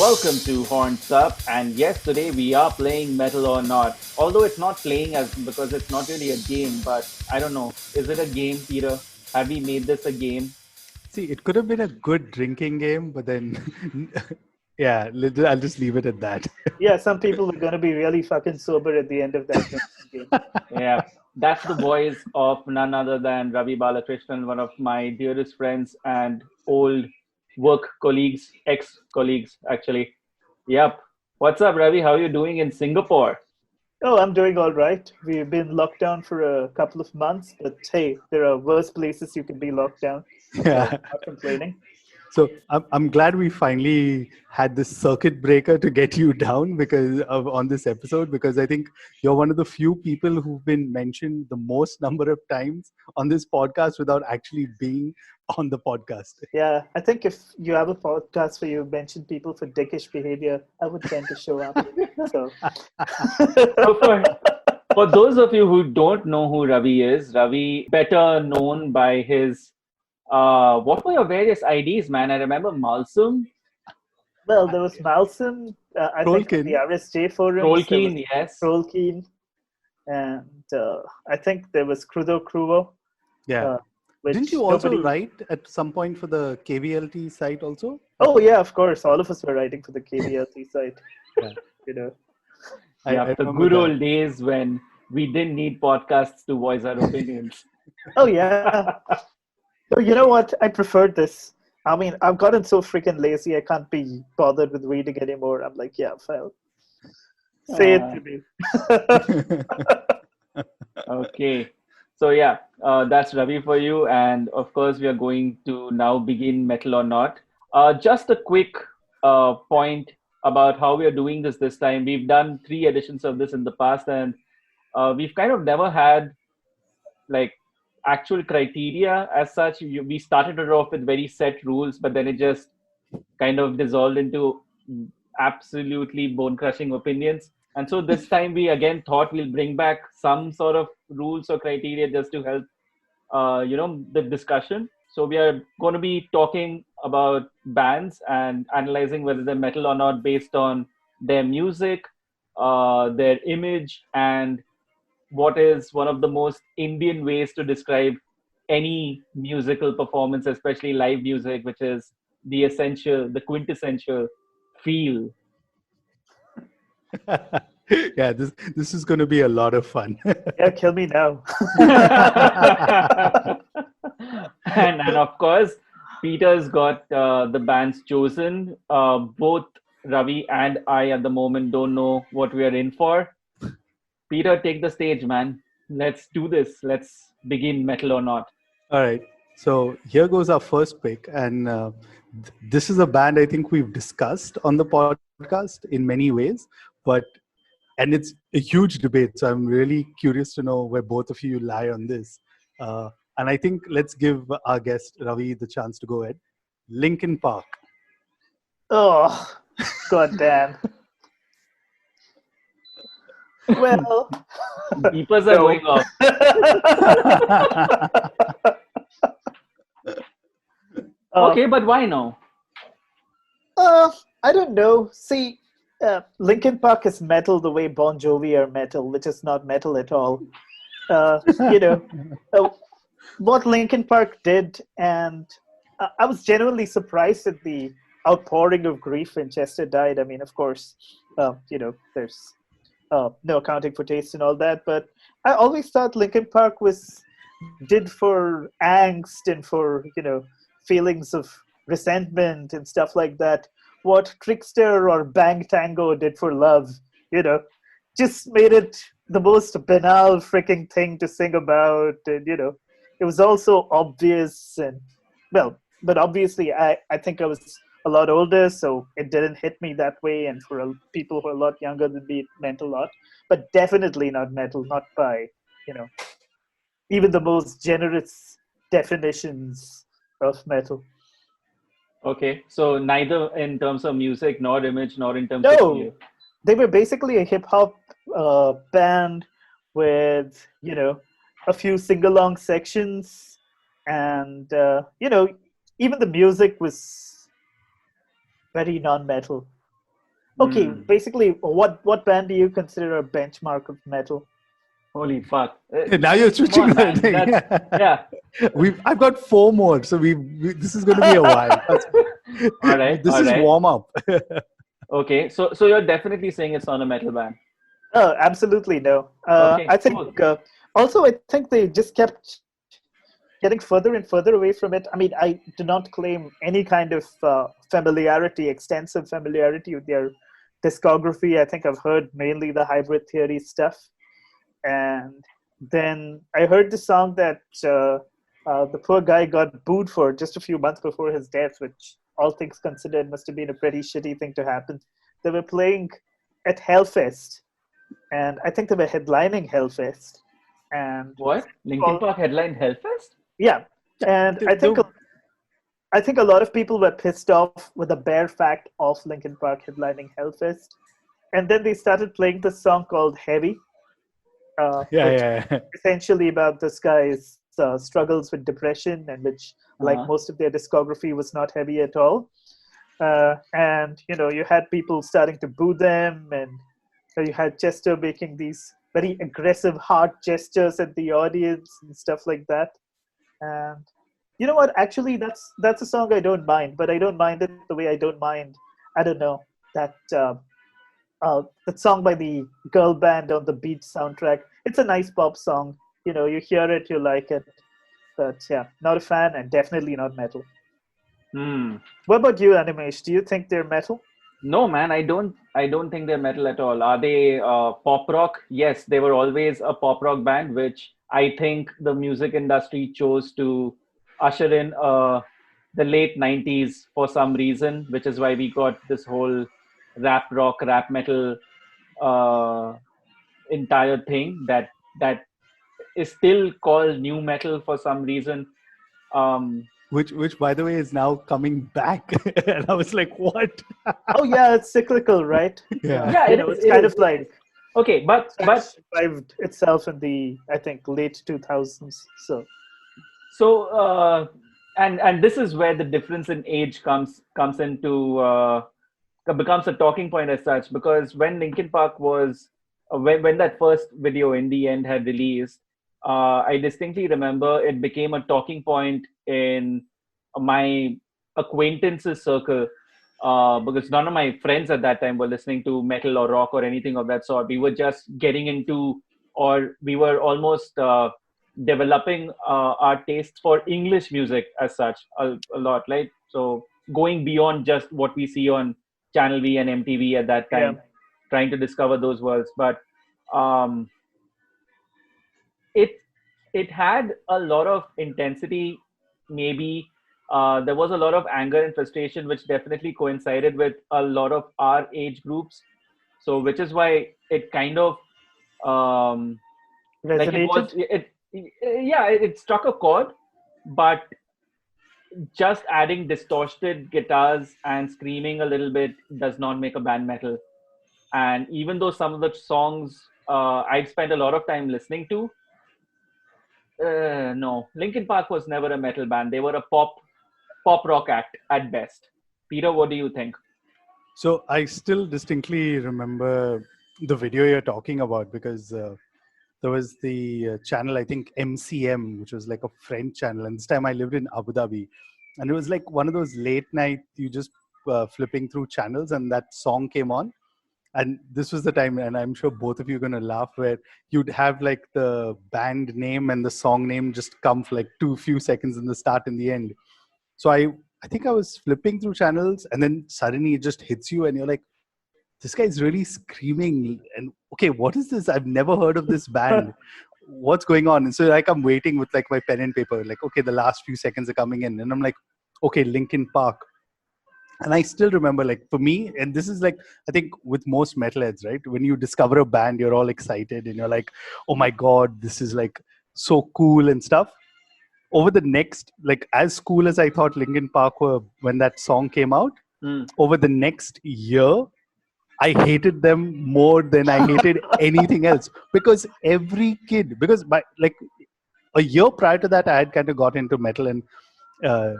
welcome to Horns Up. And yes, today we are playing Metal or Not. Although it's not playing as because it's not really a game, but I don't know. Is it a game, Peter? Have we made this a game? See, it could have been a good drinking game, but then, yeah, I'll just leave it at that. Yeah, some people are going to be really fucking sober at the end of that game. Yeah, that's the voice of none other than Ravi Balakrishnan, one of my dearest friends and old work colleagues, ex-colleagues, actually. Yep. What's up, Ravi? How are you doing in Singapore? Oh, I'm doing all right. We've been locked down for a couple of months, but hey, there are worse places you can be locked down. Yeah. So, not complaining. So I'm glad we finally had this circuit breaker to get you down on this episode, because I think you're one of the few people who've been mentioned the most number of times on this podcast without actually being on the podcast. Yeah, I think if you have a podcast where you mention people for dickish behavior, I would tend to show up. So, So for those of you who don't know who Ravi is, Ravi, better known by his what were your various IDs, man? I remember Malsum, well, there was Malsum, I think on the RSJ forums. Trollkeen, yes. Trollkeen, and I think there was Crudo. Yeah. Didn't you also write at some point for the KVLT site also? Oh yeah, of course. All of us were writing for the KVLT site. Yeah. You know. Yeah, the good old days when we didn't need podcasts to voice our opinions. Oh yeah. So you know what? I preferred this. I mean, I've gotten so freaking lazy. I can't be bothered with reading anymore. I'm like, yeah, fine. Say it to me. Okay. So yeah, that's Ravi for you. And of course, we are going to now begin Metal or Not. Just a quick point about how we are doing this time. We've done 3 editions of this in the past, and we've kind of never had like actual criteria as such. We started it off with very set rules, but then it just kind of dissolved into absolutely bone-crushing opinions. And so this time we again thought we'll bring back some sort of rules or criteria just to help, the discussion. So we are going to be talking about bands and analyzing whether they're metal or not based on their music, their image, and what is one of the most Indian ways to describe any musical performance, especially live music, which is the quintessential feel. Yeah, this is going to be a lot of fun. Yeah, kill me now. and of course, Peter's got the bands chosen. Both Ravi and I at the moment don't know what we are in for. Peter, take the stage, man. Let's do this. Let's begin Metal or Not. All right. So here goes our first pick. And this is a band I think we've discussed on the podcast in many ways. And it's a huge debate. So I'm really curious to know where both of you lie on this. And I think let's give our guest, Ravi, the chance to go ahead. Linkin Park. Oh, goddamn. Well, beepers are going off. Okay, but why no? I don't know. See, Linkin Park is metal the way Bon Jovi are metal, which is not metal at all. What Linkin Park did, and I was genuinely surprised at the outpouring of grief when Chester died. I mean, of course, there's no accounting for taste and all that, but I always thought Linkin Park did for angst and for feelings of resentment and stuff like that what Trickster or Bang Tango did for love. Just made it the most banal freaking thing to sing about, and it was also obvious, and but obviously I think I was a lot older, so it didn't hit me that way. And for people who are a lot younger than me, it meant a lot. But definitely not metal, not by, even the most generous definitions of metal. Okay, so neither in terms of music, nor image, nor in terms of feel. They were basically a hip-hop band with, a few sing-along sections. And, even the music was very non-metal. Okay, Hmm. basically, what band do you consider a benchmark of metal? Holy fuck! Now you're Come switching on, the man. thing. That's yeah. I've got four more, so this is going to be a while. All right, This all is right. warm up. Okay, so you're definitely saying it's not a metal band. Oh, absolutely no. I Okay, think cool. also I think they just kept getting further and further away from it. I mean, I do not claim any kind of familiarity, extensive familiarity with their discography. I think I've heard mainly the Hybrid Theory stuff, and then I heard the song that the poor guy got booed for just a few months before his death, which, all things considered, must have been a pretty shitty thing to happen. They were playing at Hellfest, and I think they were headlining Hellfest, and What? Linkin well, Park headline Hellfest? yeah, Yeah, and I think a lot of people were pissed off with the bare fact of Linkin Park headlining Hellfest, and then they started playing this song called Heavy, yeah, which yeah. essentially about this guy's struggles with depression, and which, like Uh-huh. most of their discography, was not heavy at all. And you had people starting to boo them, and you had Chester making these very aggressive heart gestures at the audience and stuff like that. And you know what? Actually, that's a song I don't mind, but I don't mind it the way I don't mind. I don't know that. That song by the girl band on the Beach soundtrack. It's a nice pop song. You hear it, you like it. But yeah, not a fan, and definitely not metal. Hmm. What about you, Animesh? Do you think they're metal? No, man, I don't think they're metal at all. Are they pop rock? Yes, they were always a pop rock band, which I think the music industry chose to usher in the late 90s for some reason, which is why we got this whole rap rock, rap metal uh, entire thing that is still called new metal for some reason. Um, Which by the way is now coming back, and I was like, what? Oh yeah, it's cyclical, right? Yeah. yeah, it is. It's It kind is. of It like is. Okay, kind of but survived itself in the, I think, late 2000s. So so and this is where the difference in age comes into becomes a talking point as such, because when Linkin Park was when that first video in the end had released, I distinctly remember it became a talking point in my acquaintances circle, because none of my friends at that time were listening to metal or rock or anything of that sort. We were just getting into, or we were almost developing our tastes for English music as such a lot, right? So going beyond just what we see on Channel V and MTV at that yeah, time, trying to discover those worlds. But um, it it had a lot of intensity. Maybe there was a lot of anger and frustration, which definitely coincided with a lot of our age groups. So, which is why it kind of um, like it was resonated. yeah, it struck a chord, but just adding distorted guitars and screaming a little bit does not make a band metal. And even though some of the songs I've spent a lot of time listening to, no, Linkin Park was never a metal band. They were a pop rock act at best. Peter, what do you think? So I still distinctly remember the video you're talking about, because there was the channel, I think MCM, which was like a French channel. And this time I lived in Abu Dhabi. And it was like one of those late night, you just flipping through channels, and that song came on. And this was the time, and I'm sure both of you are going to laugh, where you'd have like the band name and the song name just come for like too few seconds in the start and the end. So I think I was flipping through channels, and then suddenly it just hits you, and you're like, this guy's really screaming. And okay, what is this? I've never heard of this band. What's going on? And so like I'm waiting with like my pen and paper, like, okay, the last few seconds are coming in, and I'm like, okay, Linkin Park. And I still remember, like, for me, and this is like, I think with most metalheads, right? When you discover a band, you're all excited and you're like, oh my God, this is like so cool and stuff. Over the next, like, as cool as I thought Linkin Park were when that song came out, Mm. over the next year, I hated them more than I hated anything else, because every kid, because by like a year prior to that, I had kind of got into metal, and uh,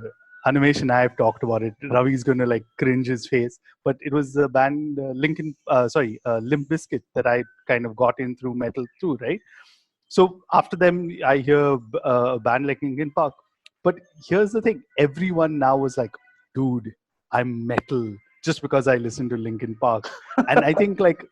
Animesh and I have talked about it. Ravi's going to like cringe his face, but it was the band Limp Bizkit that I kind of got in through metal too, right? So after them, I hear a band like Linkin Park. But here's the thing: everyone now was like, "Dude, I'm metal," just because I listened to Linkin Park. And I think like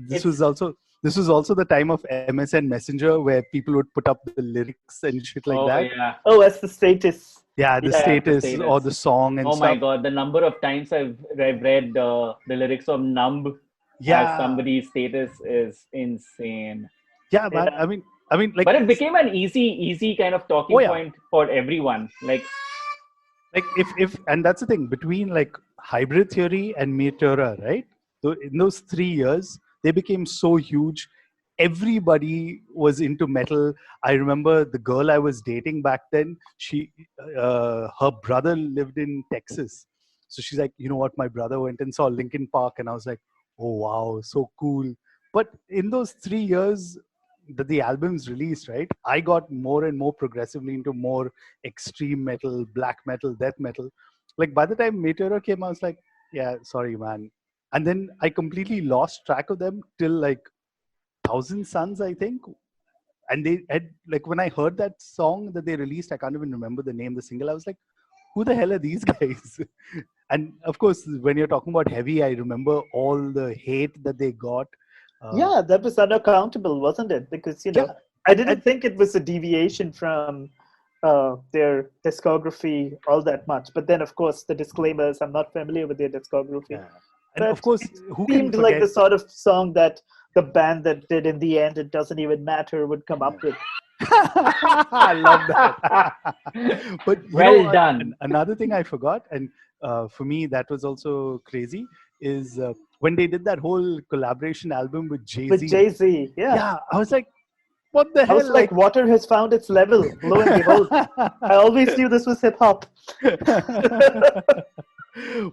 this It's was also this was also the time of MSN Messenger where people would put up the lyrics and shit like oh that. yeah, Oh, that's the status. Yeah, the yeah, the status or status. the song and Oh my stuff. God, the number of times I've read the lyrics of "Numb" as Yeah, somebody's status is insane. yeah, man. Yeah. Like, But it became an easy kind of oh talking yeah, point for everyone. Like, like if and that's the thing between like hybrid theory and meteora, right? So in those 3 years they became so huge, everybody was into metal. I remember the girl I was dating back then, she her brother lived in Texas, so she's like, you know what, my brother went and saw Linkin Park, and I was like, oh wow, so cool. But in those 3 years that the albums released, right, I got more and more progressively into more extreme metal, black metal, death metal. Like by the time Meteora came, I was like, yeah, sorry, man. And then I completely lost track of them till like Thousand Suns, I think. And they had like when I heard that song that they released, I can't even remember the name, the single. I was like, who the hell are these guys? And of course, when you're talking about heavy, I remember all the hate that they got. Uh, Yeah, that was unaccountable, wasn't it? Because, yeah, I and didn't think it was a deviation from their discography all that much. But then, of course, the disclaimers, I'm not familiar with their discography. yeah, and of But course, it who can seemed like forget? the sort of song that the band that did in the end, It Doesn't Even Matter, would come up with. I love that. But well done. another thing I forgot, and for me that was also crazy, is when they did that whole collaboration album with Jay With Z. Jay-Z, yeah. Yeah, I was like, what the I was hell? like, water has found its level. Lo and behold, I always knew this was hip hop.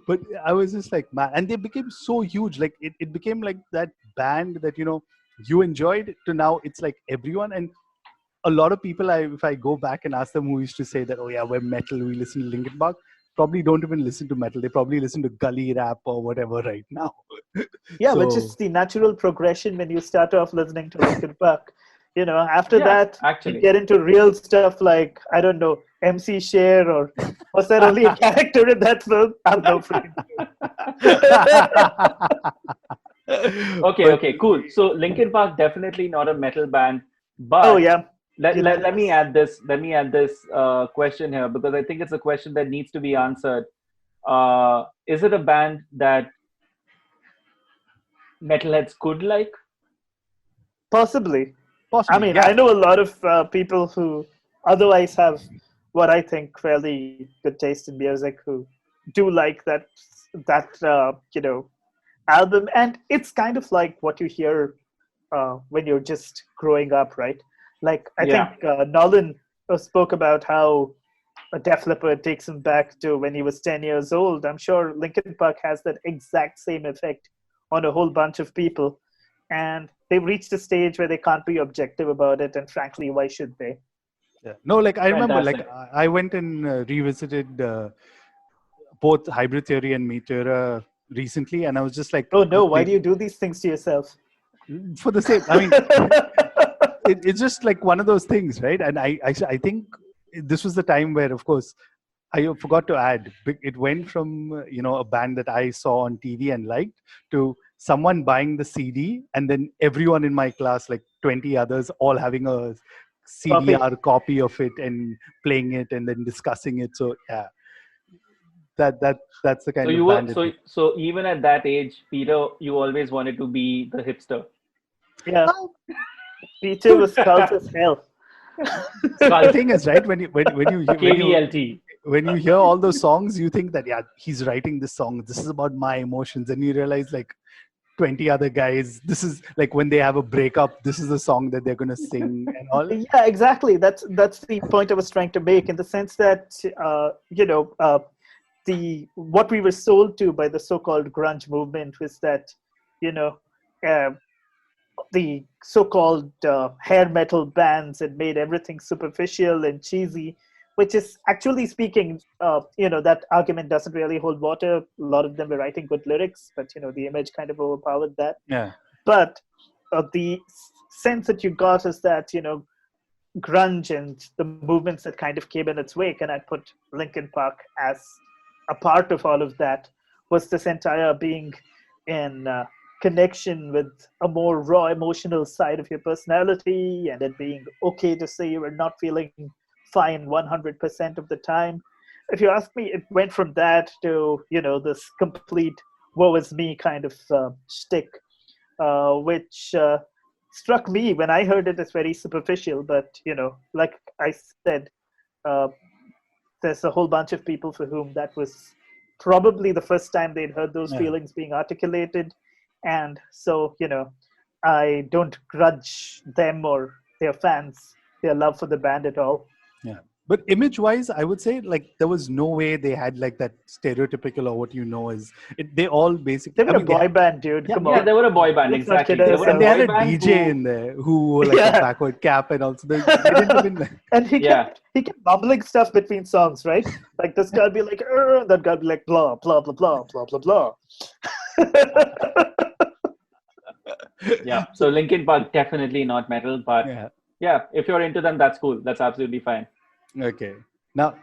But I was just like, man, and they became so huge. Like it became like that band that you enjoyed to now it's like everyone. And a lot of people, if I go back and ask them who used to say that, oh yeah, we're metal, we listen to Linkin Park, probably don't even listen to metal. They probably listen to gully rap or whatever right now. Yeah, which So is the natural progression when you start off listening to Linkin Park. After Yeah, that, you actually. get into real stuff like, I don't know, MC Cher, or was there only a character in that film? I've no freaking Okay, but okay, cool. So Linkin Park definitely not a metal band, Oh, but yeah. let me Unanimous. add this. Let me add this question here because I think it's a question that needs to be answered. Is it a band that metalheads could like? Possibly. I possibly, mean, yeah. I know a lot of people who otherwise have what I think fairly good taste in music who do like that album, and it's kind of like what you hear when you're just growing up, right? Like I Yeah, think Nolan spoke about how a Def Leppard takes him back to when he was 10 years old. I'm sure Linkin Park has that exact same effect on a whole bunch of people. And they've reached a stage where they can't be objective about it. And frankly, why should they? Yeah. No, like I remember, like fantastic. I went and revisited both Hybrid Theory and Meteora recently, and I was just like Oh no, why do complete you do these things to yourself? for the same. I mean, it's just like one of those things, right? And I think this was the time where, of course, I forgot to add. It went from a band that I saw on TV and liked to someone buying the CD, and then everyone in my class, like 20 others, all having a Copy. CDR copy of it and playing it and then discussing it. So yeah, that's the So kind you of were band it so became. so even at that age, Peter, you always wanted to be the hipster. Yeah. Well, Peter was cult as hell. the Skull thing is, right, KVLT. when you hear all those songs, you think that yeah, he's writing this song. This is about my emotions, and you realize like 20 other guys. This is like when they have a breakup. This is the song that they're gonna sing and all. Yeah, exactly. That's the point I was trying to make, in the sense that the what we were sold to by the so-called grunge movement was that you know uh, the so-called hair metal bands had made everything superficial and cheesy, which is actually speaking, that argument doesn't really hold water. A lot of them were writing good lyrics, but the image kind of overpowered that. Yeah. But the sense that you got is that grunge and the movements that kind of came in its wake, and I put Linkin Park as a part of all of that, was this entire being in connection with a more raw emotional side of your personality, and it being okay to say you were not feeling fine 100% of the time. If you ask me, it went from that to this complete woe is me kind of shtick, which struck me when I heard it as very superficial. But like I said, uh, there's a whole bunch of people for whom that was probably the first time they'd heard those Yeah. feelings being articulated, and so I don't grudge them or their fans their love for the band at all. Yeah. But image-wise, I would say like there was no way they had like that stereotypical or what is it. They all basically. They were a boy band, dude. Yeah, Come Yeah, on. they were a boy band, Let's not exactly. kid They were a and they ourselves. had boy a band DJ who, in there who wore like Yeah. a backward cap and also they didn't even. And he Yeah. kept mumbling stuff between songs, right? Like this guy'd be like, that guy'd be like, blah, blah, blah, blah, blah, blah, blah. yeah. So Linkin Park definitely not metal, but Yeah. yeah, if you're into them, that's cool. That's absolutely fine. Okay. Now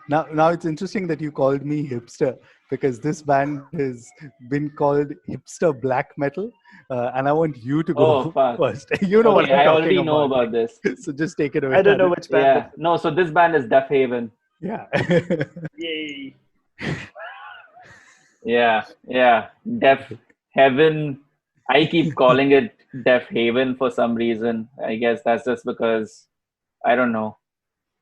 it's interesting that you called me hipster because this band has been called hipster black metal, and I want you to Oh go fuck. first. You know what Okay, I'm I talking already know about. about this. So just take it away. I don't know Anand. which band. Yeah. No, so this band is Deafheaven. Yeah. Yay. Yeah. Yeah. Deafheaven. I keep calling it Deafheaven for some reason. I guess that's just because I don't know.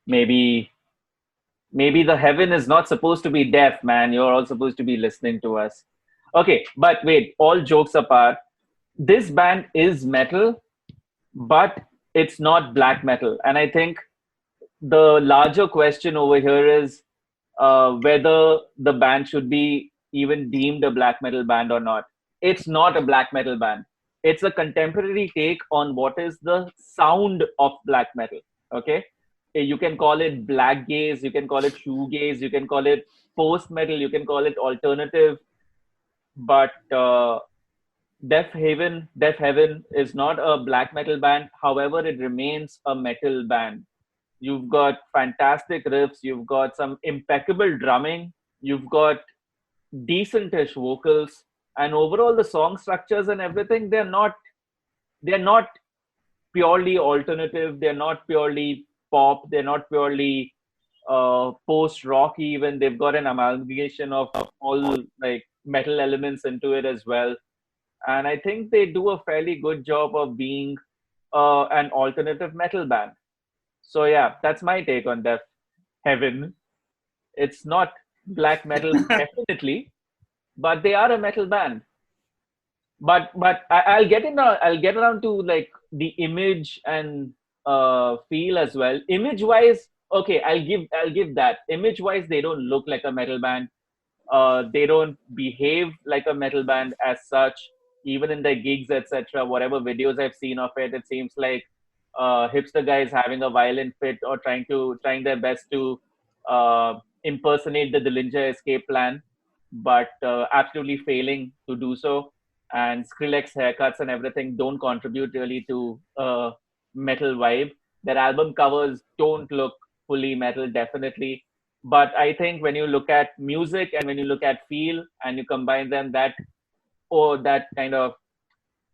Maybe the heaven is not supposed to be deaf, man. You're all supposed to be listening to us. Okay, but wait, all jokes apart, this band is metal, but it's not black metal. And I think the larger question over here is whether the band should be even deemed a black metal band or not. It's not a black metal band. It's a contemporary take on what is the sound of black metal. Okay, you can call it black gaze, you can call it shoegaze, you can call it post metal, you can call it alternative, but Deafheaven is not a black metal band. However, it remains a metal band. You've got fantastic riffs, you've got some impeccable drumming, you've got decentish vocals, and overall the song structures and everything, they're not purely alternative, they're not purely pop, they're not purely post rock even. They've got an amalgamation of all like metal elements into it as well. And I think they do a fairly good job of being an alternative metal band. So yeah, that's my take on Deaf Heaven. It's not black metal definitely, but they are a metal band. But I'll get around to like the image and feel as well. Image wise, okay, I'll give that. Image wise, they don't look like a metal band. They don't behave like a metal band as such. Even in their gigs, etc., whatever videos I've seen of it, it seems like hipster guys having a violent fit or trying their best to impersonate the Dillinger Escape Plan, but absolutely failing to do so. And Skrillex haircuts and everything don't contribute really to metal vibe. Their album covers don't look fully metal, definitely. But I think when you look at music and when you look at feel and you combine them, that kind of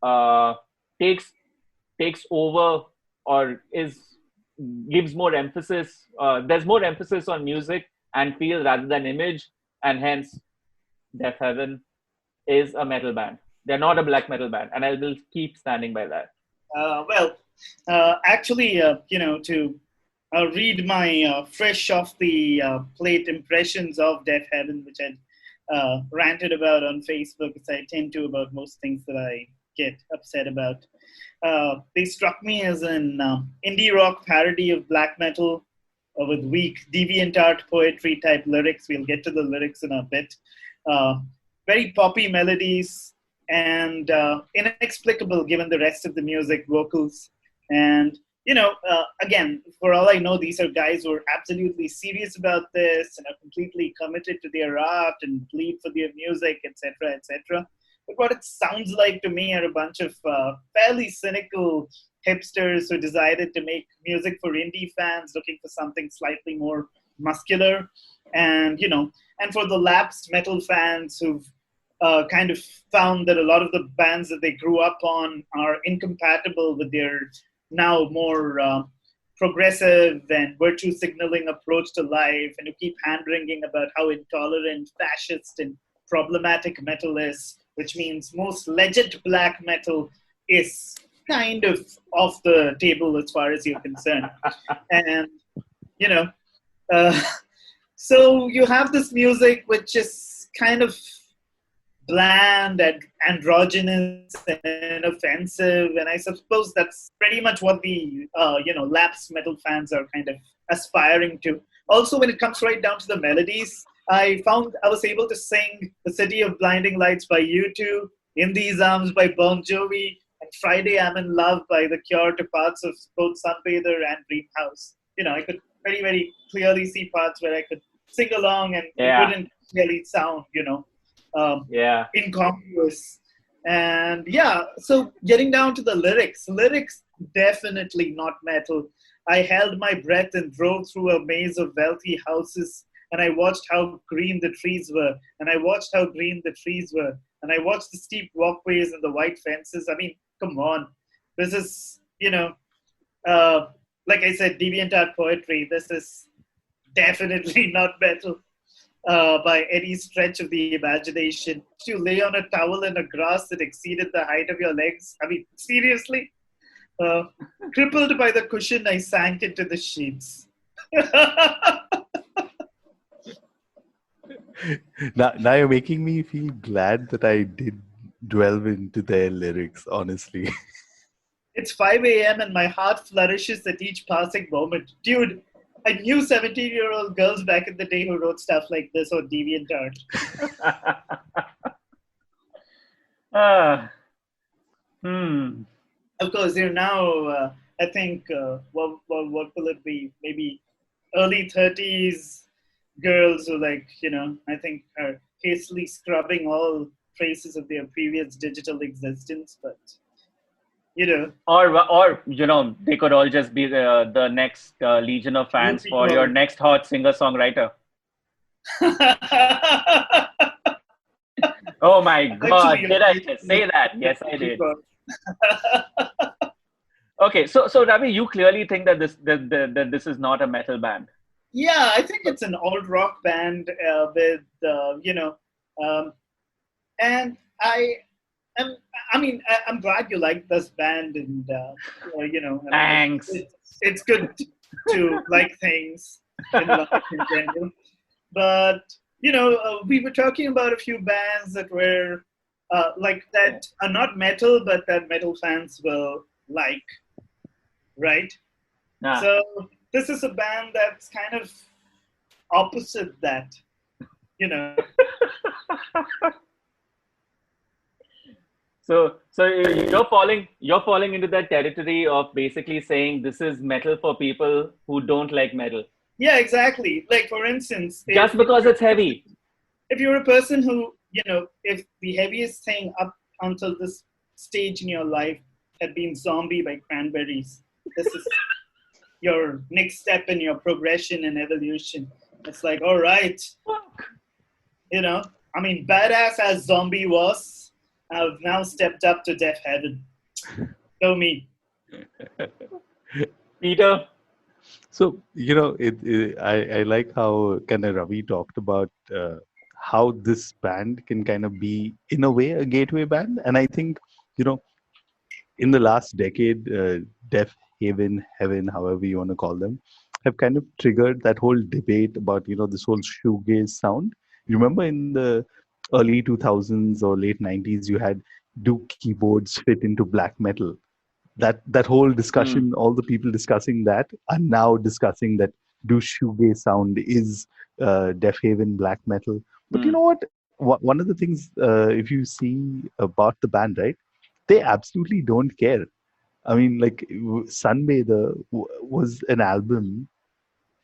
uh, takes takes over or is gives more emphasis. There's more emphasis on music and feel rather than image, and hence Deaf Heaven is a metal band. They're not a black metal band, and I will keep standing by that. Actually, to read my fresh off the plate impressions of Deafheaven, which I ranted about on Facebook, as I tend to about most things that I get upset about. They struck me as an indie rock parody of black metal with weak deviant art poetry type lyrics. We'll get to the lyrics in a bit. Very poppy melodies and inexplicable given the rest of the music, vocals. And again, for all I know, these are guys who are absolutely serious about this and are completely committed to their art and bleed for their music, etc., etc. But what it sounds like to me are a bunch of fairly cynical hipsters who decided to make music for indie fans looking for something slightly more muscular. And for the lapsed metal fans who've kind of found that a lot of the bands that they grew up on are incompatible with their now more progressive and virtue signaling approach to life, and who keep hand wringing about how intolerant, fascist, and problematic metal is, which means most legit black metal is kind of off the table as far as you're concerned. And, you know, uh, so you have this music which is kind of bland and androgynous and offensive, and I suppose that's pretty much what the lapsed metal fans are kind of aspiring to. Also, when it comes right down to the melodies, I found I was able to sing "The City of Blinding Lights" by U2, "In These Arms" by Bon Jovi, and "Friday I'm in Love" by The Cure to parts of both Sunbather and Greenhouse. I could very, very clearly see parts where I could sing along, and it wouldn't really sound, incongruous. And so getting down to the lyrics definitely not metal. I held my breath and drove through a maze of wealthy houses, and I watched how green the trees were, and I watched how green the trees were, and I watched the steep walkways and the white fences. I mean, come on. This is, like I said, deviantart poetry. This is definitely not metal. By any stretch of the imagination. You lay on a towel in a grass that exceeded the height of your legs. I mean, seriously? Crippled by the cushion, I sank into the sheets. Now you're making me feel glad that I did delve into their lyrics, honestly. It's 5 a.m. and my heart flourishes at each passing moment. Dude, I knew 17-year-old girls back in the day who wrote stuff like this on DeviantArt. Of course, they're now, I think, what will it be? Maybe early 30s girls who, I think are hastily scrubbing all traces of their previous digital existence. But, Or they could all just be the next legion of fans for your next hot singer-songwriter. Oh my God! Did I just say that? Yes, I did. Okay, so Ravi, you clearly think that this is not a metal band. Yeah, I think it's an alt rock band with and I'm glad you like this band, and Thanks. It's good to like things in life in general. But we were talking about a few bands that were like that are not metal, but that metal fans will like, right? So this is a band that's kind of opposite that, So you're falling into that territory of basically saying this is metal for people who don't like metal. Yeah, exactly. Like, for instance, just because it's heavy. If you're a person who, if the heaviest thing up until this stage in your life had been Zombie by Cranberries, this is your next step in your progression and evolution. It's like, all right, badass as Zombie was, I've now stepped up to Deafheaven. Show me. Peter? So, I like how kind of Ravi talked about how this band can kind of be, in a way, a gateway band. And I think, in the last decade, Deafheaven, Heaven, however you want to call them, have kind of triggered that whole debate about, this whole shoegaze sound. You remember in the early 2000s or late 90s, you had, do keyboards fit into black metal? That whole discussion, all the people discussing that are now discussing that, do shoegaze sound is Deafheaven black metal? But you know what? One of the things, if you see about the band, right, they absolutely don't care. I mean, like Sunbather was an album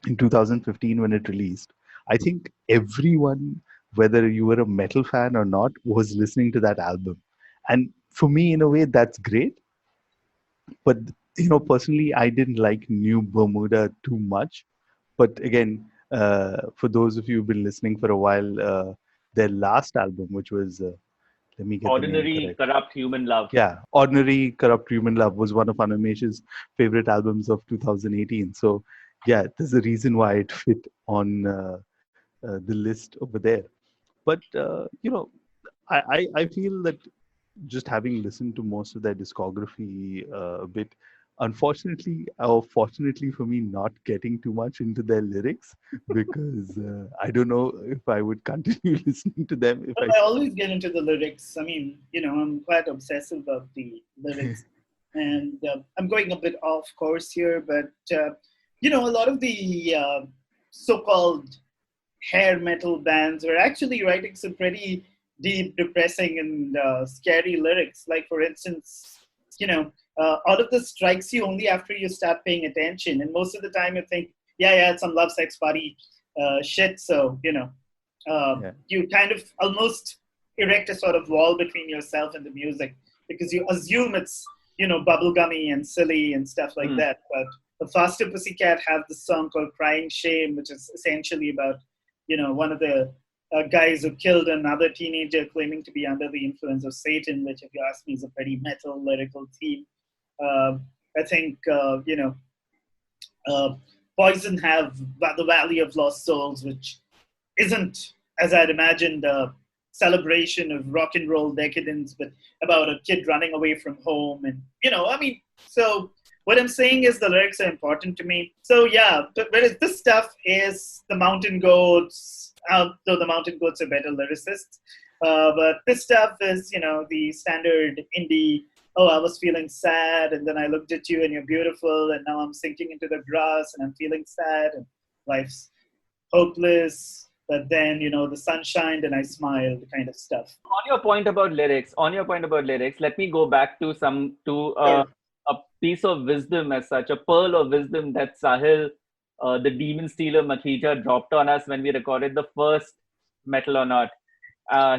in 2015 when it released. I think everyone, whether you were a metal fan or not, was listening to that album. And for me, in a way, that's great. But personally, I didn't like New Bermuda too much. But again, for those of you who've been listening for a while, their last album, which was let me get the name Ordinary correct. Corrupt Human Love. Yeah, Ordinary Corrupt Human Love was one of Animation's favorite albums of 2018. So, yeah, there's a reason why it fit on the list over there. But, I feel that just having listened to most of their discography a bit, unfortunately or fortunately for me, not getting too much into their lyrics because I don't know if I would continue listening to them if I. I always get into the lyrics. I mean, I'm quite obsessive about the lyrics. And I'm going a bit off course here, but, a lot of the so-called hair metal bands were actually writing some pretty deep, depressing, and scary lyrics. Like, for instance, all of this strikes you only after you start paying attention. And most of the time you think, yeah, it's some love, sex, party shit. So, you kind of almost erect a sort of wall between yourself and the music because you assume it's, bubblegummy and silly and stuff like that. But the Faster Pussycat have this song called Crying Shame, which is essentially about, one of the guys who killed another teenager claiming to be under the influence of Satan, which, if you ask me, is a pretty metal lyrical theme. I think, Poison have the Valley of Lost Souls, which isn't, as I'd imagined, a celebration of rock and roll decadence, but about a kid running away from home. And, so what I'm saying is the lyrics are important to me. So, yeah, but whereas this stuff is the Mountain Goats, though the Mountain Goats are better lyricists. But this stuff is, the standard indie, I was feeling sad, and then I looked at you and you're beautiful, and now I'm sinking into the grass and I'm feeling sad, and life's hopeless, but then, the sun shined and I smiled kind of stuff. On your point about lyrics, let me go back to Sure. a piece of wisdom as such, a pearl of wisdom that Sahil, the demon stealer Makija, dropped on us when we recorded the first Metal or Not.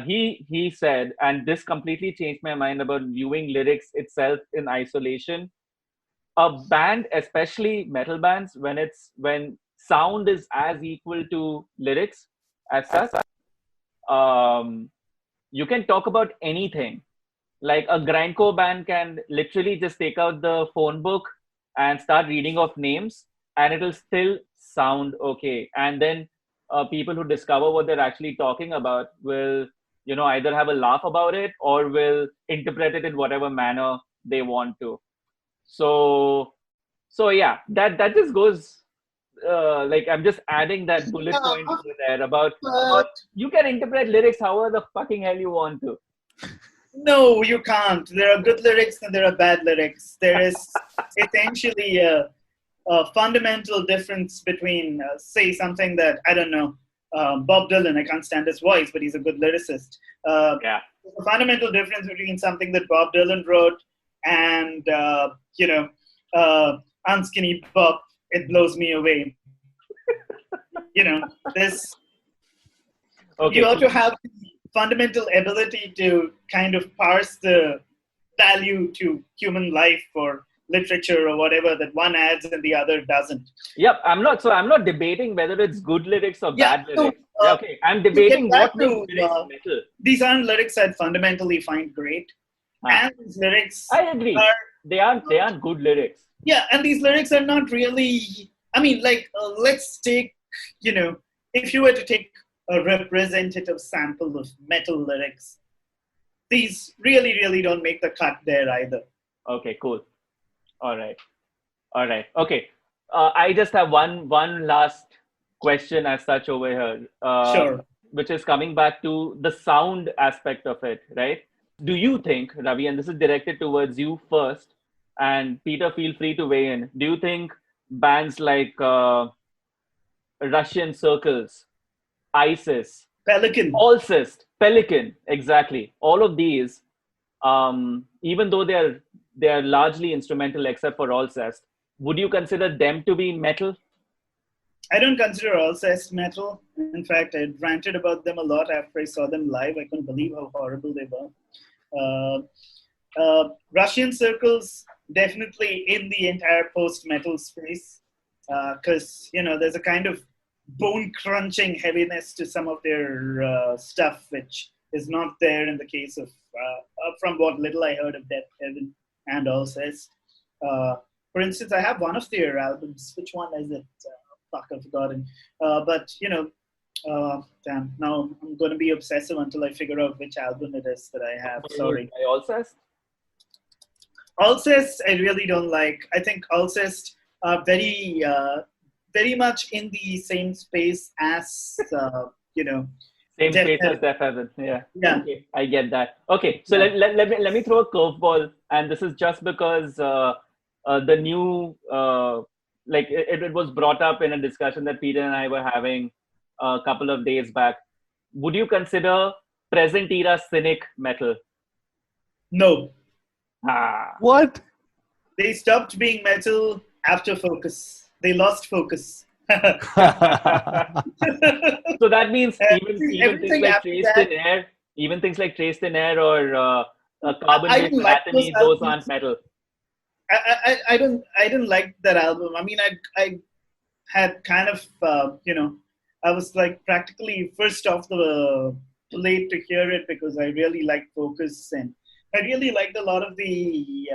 He said, and this completely changed my mind about viewing lyrics itself in isolation. A band, especially metal bands, when sound is as equal to lyrics as such, you can talk about anything. Like a grindcore band can literally just take out the phone book and start reading off names, and it'll still sound okay. And then people who discover what they're actually talking about will, either have a laugh about it or will interpret it in whatever manner they want to. So yeah, that just goes. Like, I'm just adding that bullet point over there about But you can interpret lyrics however the fucking hell you want to. no, you can't. There are good lyrics and there are bad lyrics. There is essentially a fundamental difference between, say, something that, I don't know, Bob Dylan, I can't stand his voice, but he's a good lyricist. Yeah. The fundamental difference between something that Bob Dylan wrote and, Unskinny Bob, It Blows Me Away. This, Okay. you ought to have the fundamental ability to kind of parse the value to human life or literature or whatever that one adds and the other doesn't. Yep. I'm not debating whether it's good lyrics or Yeah, bad so, lyrics. Okay. I'm to get debating back what makes to lyrics metal. these aren't lyrics I'd fundamentally find great, and these lyrics I agree. are They aren't good lyrics. and these lyrics are not really. I mean, like, let's take, if you were to take a representative sample of metal lyrics, these really, really don't make the cut there either. Okay, cool. All right. Okay. I just have one last question as such over here. Sure. Which is coming back to the sound aspect of it, right? Do you think, Ravi, and this is directed towards you first, and Peter, feel free to weigh in. Do you think bands like Russian Circles, ISIS, Pelican. Pelican, exactly, all of these, even though they're they are largely instrumental except for Alcest. Would you consider them to be metal? I don't consider Alcest metal. In fact, I ranted about them a lot after I saw them live. I couldn't believe how horrible they were. Russian circles definitely in the entire post-metal space, because there's a kind of bone-crunching heaviness to some of their stuff, which is not there in the case of, from what little I heard of Deafheaven and Alcest. For instance, I have one of their albums. Which one is it? Fuck, I've forgotten. But damn, now I'm going to be obsessive until I figure out which album it is that I have. Sorry. By Alcest? Alcest, I really don't like. I think Alcest are very, very much in the same space as, Same space as Deafheaven. Yeah. Yeah. Okay, I get that. Okay, so let me throw a curveball, and this is just because the new it was brought up in a discussion that Peter and I were having a couple of days back. Would you consider present era cynic metal? No. What? They stopped being metal after Focus. They lost focus. So that means even things like Traced in Air, or Carbon-Based Anatomy, those aren't metal. I didn't like that album. I mean, I had kind of I was like practically first off the plate to hear it because I really liked Focus, and I really liked a lot of the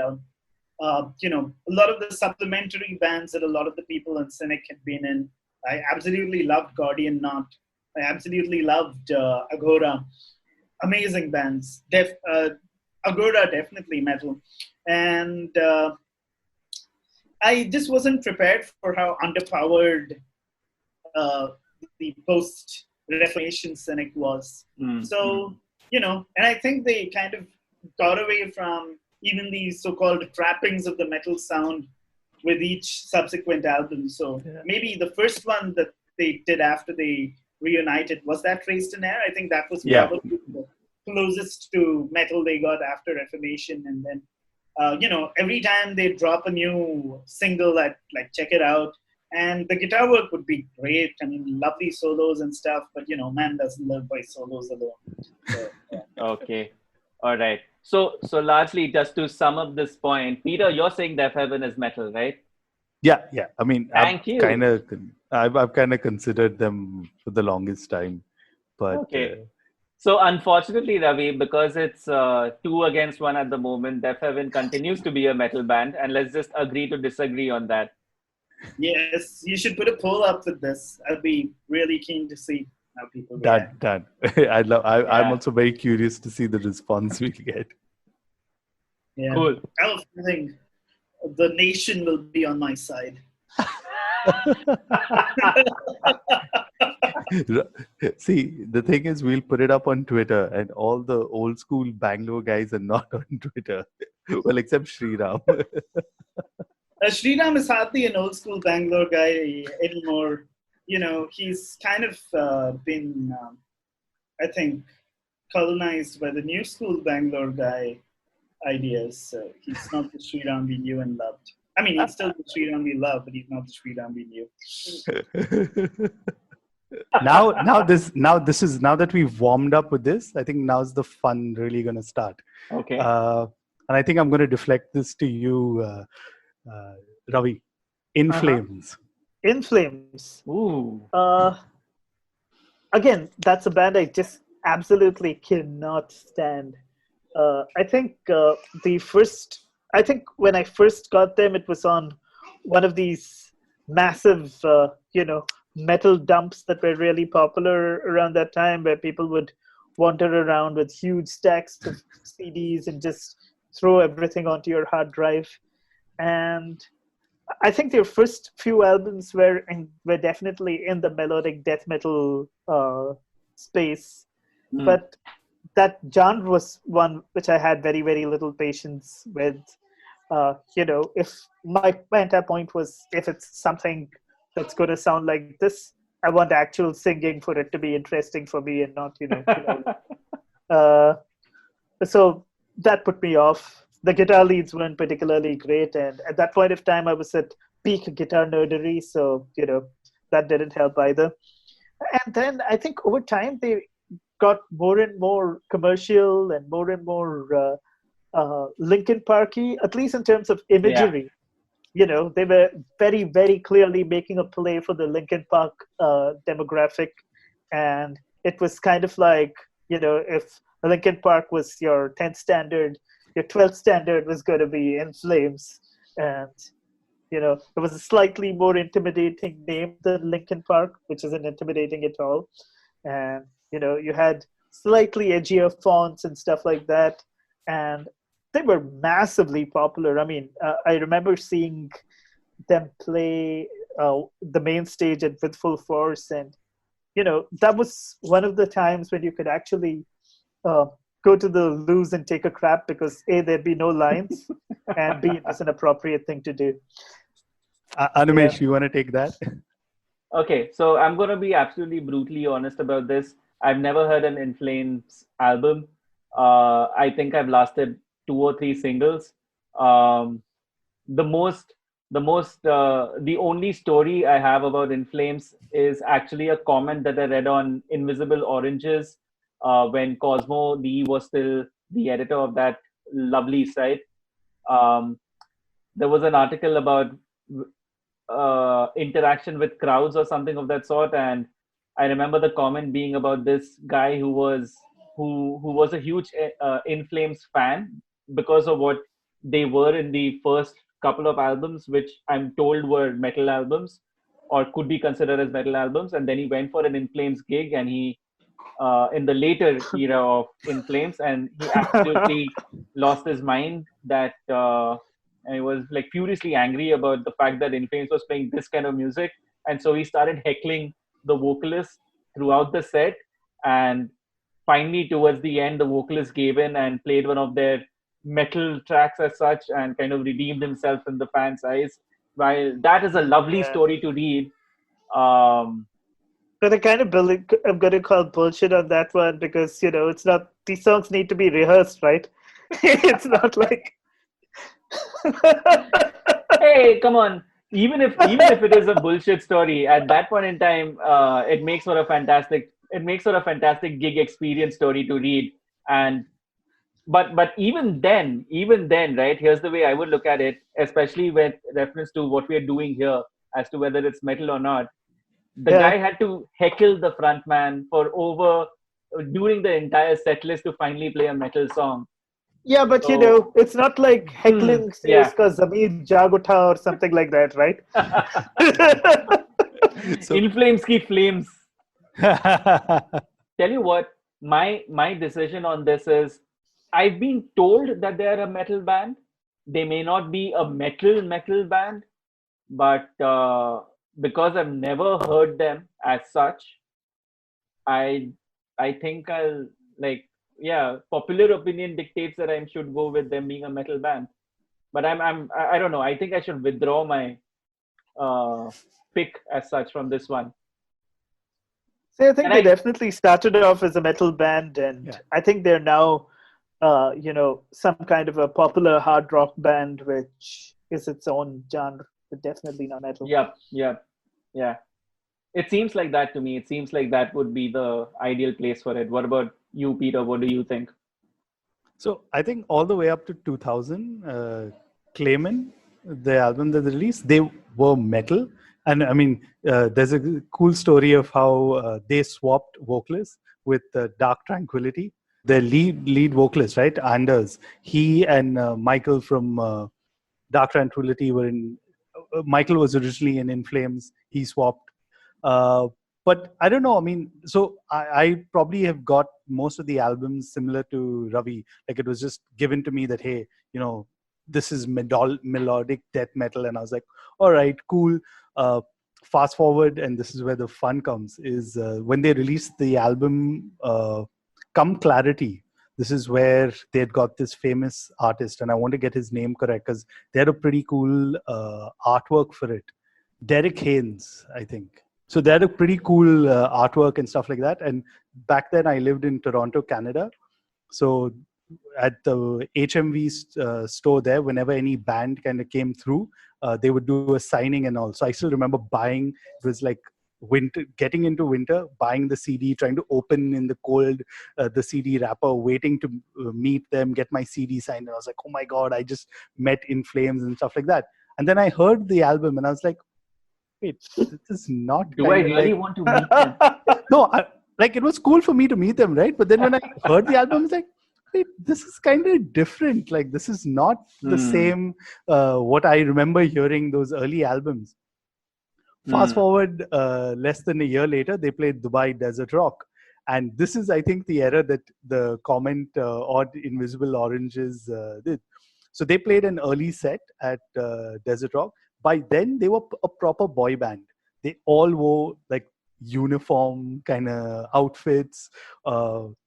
a lot of the supplementary bands that a lot of the people in Cynic had been in. I absolutely loved Gordian Knot. I absolutely loved Agora. Amazing bands. Agora definitely metal, and I just wasn't prepared for how underpowered the post-Reformation Cynic was. So, and I think they kind of got away from even the so-called trappings of the metal sound with each subsequent album. So maybe the first one that they did after they reunited, was that Traced in Air? I think that was probably the closest to metal they got after Reformation. And then every time they drop a new single, I'd like check it out. And the guitar work would be great. I mean, lovely solos and stuff, but man doesn't live by solos alone. So, yeah. Okay. All right. So largely, just to sum up this point, Peter, you're saying Deafheaven is metal, right? Yeah. I mean, Thank you. I've kind of considered them for the longest time, but okay. So unfortunately, Ravi, because it's 2 against 1 at the moment, Deafheaven continues to be a metal band, and let's just agree to disagree on that. Yes, you should put a poll up with this. I'd be really keen to see how people react. Done. I'm also very curious to see the response we'll get. Yeah. Cool. I have a feeling the nation will be on my side. See, the thing is, we'll put it up on Twitter, and all the old school Bangalore guys are not on Twitter. Well, except Sriram. Sriram is hardly an old school Bangalore guy anymore. He's kind of been, I think, colonized by the new school Bangalore guy ideas. So he's not the Sriram we knew and loved. I mean, he's still the Sriram we love, but he's not the Sriram we knew. now that we've warmed up with this, I think now's the fun really going to start. Okay. And I think I'm going to deflect this to you, Ravi. In Flames. In Flames. Ooh. Again, that's a band I just absolutely cannot stand. I think when I first got them, it was on one of these massive, metal dumps that were really popular around that time, where people would wander around with huge stacks of CDs and just throw everything onto your hard drive. And I think their first few albums were definitely in the melodic death metal space, but that genre was one which I had very, very little patience with. If my entire point was, if it's something that's going to sound like this, I want actual singing for it to be interesting for me, and not, so that put me off the guitar leads weren't particularly great, and at that point of time, I was at peak guitar nerdery, so that didn't help either. And then I think over time they got more and more commercial and more Linkin Parky, at least in terms of Yeah. imagery. They were very, very clearly making a play for the Linkin Park demographic, and it was kind of like, if Linkin Park was your 10th standard, your 12th standard was going to be In Flames, and it was a slightly more intimidating name than Linkin Park, which isn't intimidating at all, and you had slightly edgier fonts and stuff like that, and they were massively popular. I mean, I remember seeing them play the main stage at With Full Force, and that was one of the times when you could actually go to the loos and take a crap, because A, there'd be no lines, and B, it was an appropriate thing to do. Animesh, you want to take that? Okay, so I'm going to be absolutely brutally honest about this. I've never heard an In Flames album. I think I've lasted 2 or 3 singles. Um, the only story I have about In Flames is actually a comment that I read on Invisible Oranges when Cosmo Lee was still the editor of that lovely site. Um, there was an article about interaction with crowds or something of that sort, and I remember the comment being about this guy who was a huge In Flames fan because of what they were in the first couple of albums, which I'm told were metal albums or could be considered as metal albums, and then he went for an In Flames gig, and he in the later era of In Flames, and he absolutely lost his mind. And he was like furiously angry about the fact that In Flames was playing this kind of music, and so he started heckling the vocalist throughout the set. And finally, towards the end, the vocalist gave in and played one of their metal tracks as such, and kind of redeemed himself in the fans' eyes. While that is a lovely Yeah. story to read, um, But I'm going to call bullshit on that one, because it's not, these songs need to be rehearsed, right? It's not like hey, come on. Even if it is a bullshit story, at that point in time, it makes for a fantastic gig experience story to read. And but even then, right? Here's the way I would look at it, especially with reference to what we are doing here, as to whether it's metal or not. The yeah. guy had to heckle the front man for over during the entire set list to finally play a metal song. Yeah, but So it's not like heckling say yeah. uska zameen jag utha or something like that, right? So, In Flames keep flames. Tell you what, my decision on this is, I've been told that they're a metal band. They may not be a metal band, but because I've never heard them as such, I I think I'll like, yeah, popular opinion dictates that I should go with them being a metal band. But I don't know. I think I should withdraw my uh, pick as such from this one. So I think And they I definitely started off as a metal band, and Yeah. I think they're now, some kind of a popular hard rock band, which is its own genre, but definitely not metal. yeah. It seems like that to me. It seems like that would be the ideal place for it. What about you, Peter? What do you think? so I think all the way up to 2000, Clayman, the album that they released, they were metal. And I mean, there's a cool story of how they swapped vocalists with Dark Tranquility. The lead vocalist, right, Anders, he and Michael from Dark Tranquility were in. Michael was originally in Flames. He swapped. Uh, but I don't know. I mean, so I probably have got most of the albums similar to Ravi. Like it was just given to me that, hey, this is melodic death metal, and I was like, all right, cool. Fast forward, and this is where the fun comes. Is when they released the album, Come Clarity. This is where they had got this famous artist, and I want to get his name correct because they had a pretty cool artwork for it. Derek Haynes, I think. So they had a pretty cool artwork and stuff like that. And back then I lived in Toronto, Canada. So at the HMV store there, whenever any band kind of came through, they would do a signing and all. So I still remember buying. It was like winter, getting into winter, buying the CD, trying to open in the cold the CD wrapper, waiting to meet them, get my CD signed. And I was like, oh my god, I just met In Flames and stuff like that. And then I heard the album, and I was like, wait, this is not Do I kind of really like. want to meet them? No, like it was cool for me to meet them, right? But then when I heard the album, I was like, wait, this is kind of different. Like this is not the same what I remember hearing those early albums. Fast forward less than a year later, they played Dubai Desert Rock. And this is, I think, the era that the comment Odd Invisible Oranges did. So they played an early set at Desert Rock. By then, they were a proper boy band. They all wore like uniform kind of outfits,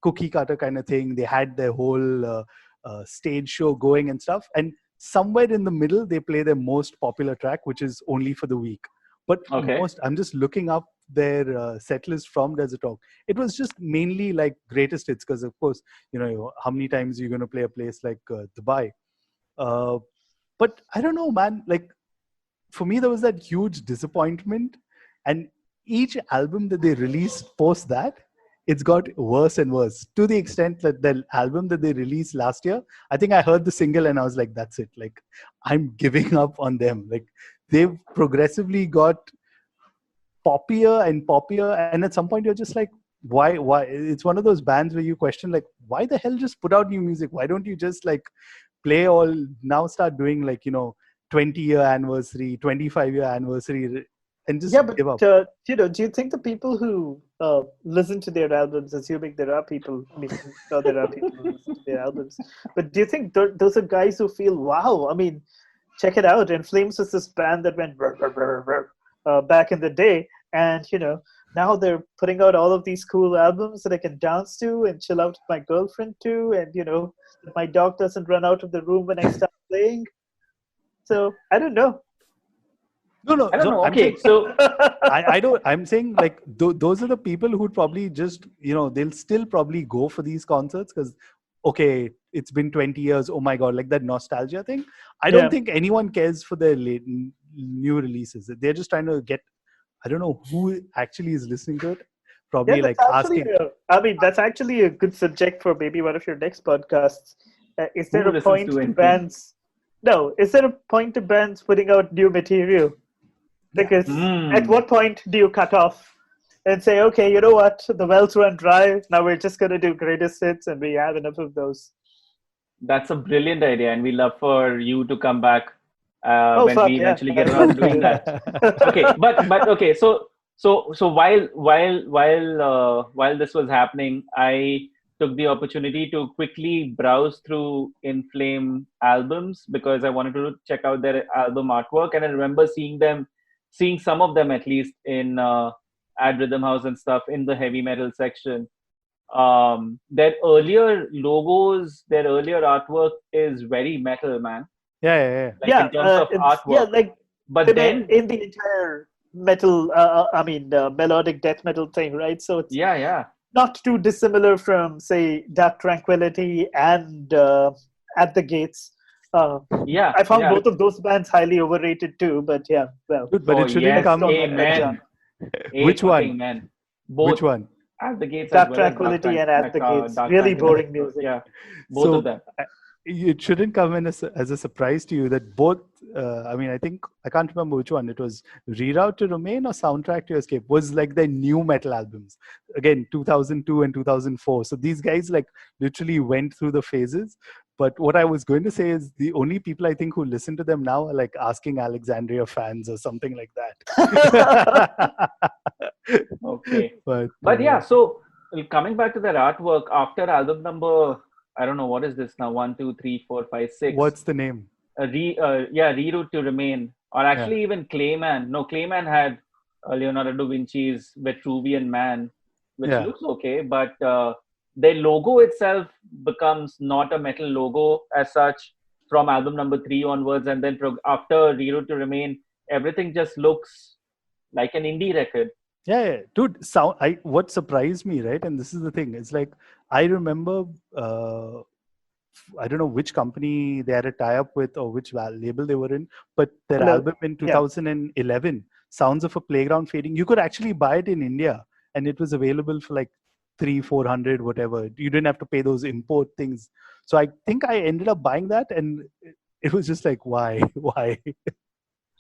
cookie cutter kind of thing. They had their whole stage show going and stuff. And somewhere in the middle, they play their most popular track, which is Only for the Week. But I'm just looking up their set list from Desert Rock. It was just mainly like greatest hits because, of course, how many times you're going to play a place like Dubai. But I don't know, man. Like for me, there was that huge disappointment, and each album that they released post that, it's got worse and worse to the extent that the album that they released last year, I think I heard the single and I was like, that's it. Like I'm giving up on them. Like they've progressively got poppier and poppier, and at some point you're just like, why it's one of those bands where you question like, why the hell just put out new music? Why don't you just like play all now, start doing like 20-year anniversary, 25-year anniversary, and just give up? Do you think the people who listen to their albums, assuming there are people, I mean, no, there are people who listen to their albums, but do you think those are guys who feel, wow, I mean, check it out, In Flames was this band that went back in the day, and now they're putting out all of these cool albums that I can dance to and chill out with my girlfriend to, and my dog doesn't run out of the room when I start playing. So I don't know. No. I don't know. Okay, so I don't. I'm saying like those are the people who'd probably just they'll still probably go for these concerts because okay, it's been 20 years. Oh my god, like that nostalgia thing. I don't think anyone cares for their new releases. They're just trying to get. I don't know who actually is listening to it. Probably like asking. That's actually a good subject for maybe one of your next podcasts. Is there a point to bands? No, is there a point to bands putting out new material? Because at what point do you cut off and say, okay, you know what, the wells run dry, now we're just going to do greatest hits and we have enough of those? That's a brilliant idea, and we love for you to come back when we eventually get around to doing that. Okay, but okay, so while this was happening, I took the opportunity to quickly browse through In Flame albums because I wanted to check out their album artwork, and I remember seeing some of them at least in at Rhythm House and stuff in the heavy metal section. Their earlier logos, their earlier artwork is very metal, man. Yeah. Like in terms of artwork. Yeah, like but then in the entire metal, melodic death metal thing, right? So it's not too dissimilar from, say, Dark Tranquillity and At the Gates. I found both of those bands highly overrated too, but yeah, well. But it shouldn't come. Amen. Which one? Man. Both. Which one? At the Gates Dark as well Tranquillity and At the Gates. Really boring music. Yeah, both of them. It shouldn't come in as a surprise to you that both, I think, I can't remember which one. It was Reroute to Remain or Soundtrack to Escape was like their new metal albums. Again, 2002 and 2004. So these guys like literally went through the phases. But what I was going to say is the only people I think who listen to them now are like Asking Alexandria fans or something like that. Okay. But yeah, so coming back to that artwork, after album number, I don't know, what is this now? 1, 2, 3, 4, 5, 6. What's the name? Reroute to Remain. Or actually even Clayman. No, Clayman had Leonardo da Vinci's Vitruvian Man, which looks okay, but their logo itself becomes not a metal logo as such from album number 3 onwards. And then after Reroute to Remain, everything just looks like an indie record. Yeah, dude. What surprised me, right? And this is the thing. It's like I remember I don't know which company they had a tie-up with or which label they were in, but their Hello. album in Yeah. 2011, Sounds of a Playground Fading, you could actually buy it in India, and it was available for like 300-400, whatever. You didn't have to pay those import things. So I think I ended up buying that, and it was just like, why? Why?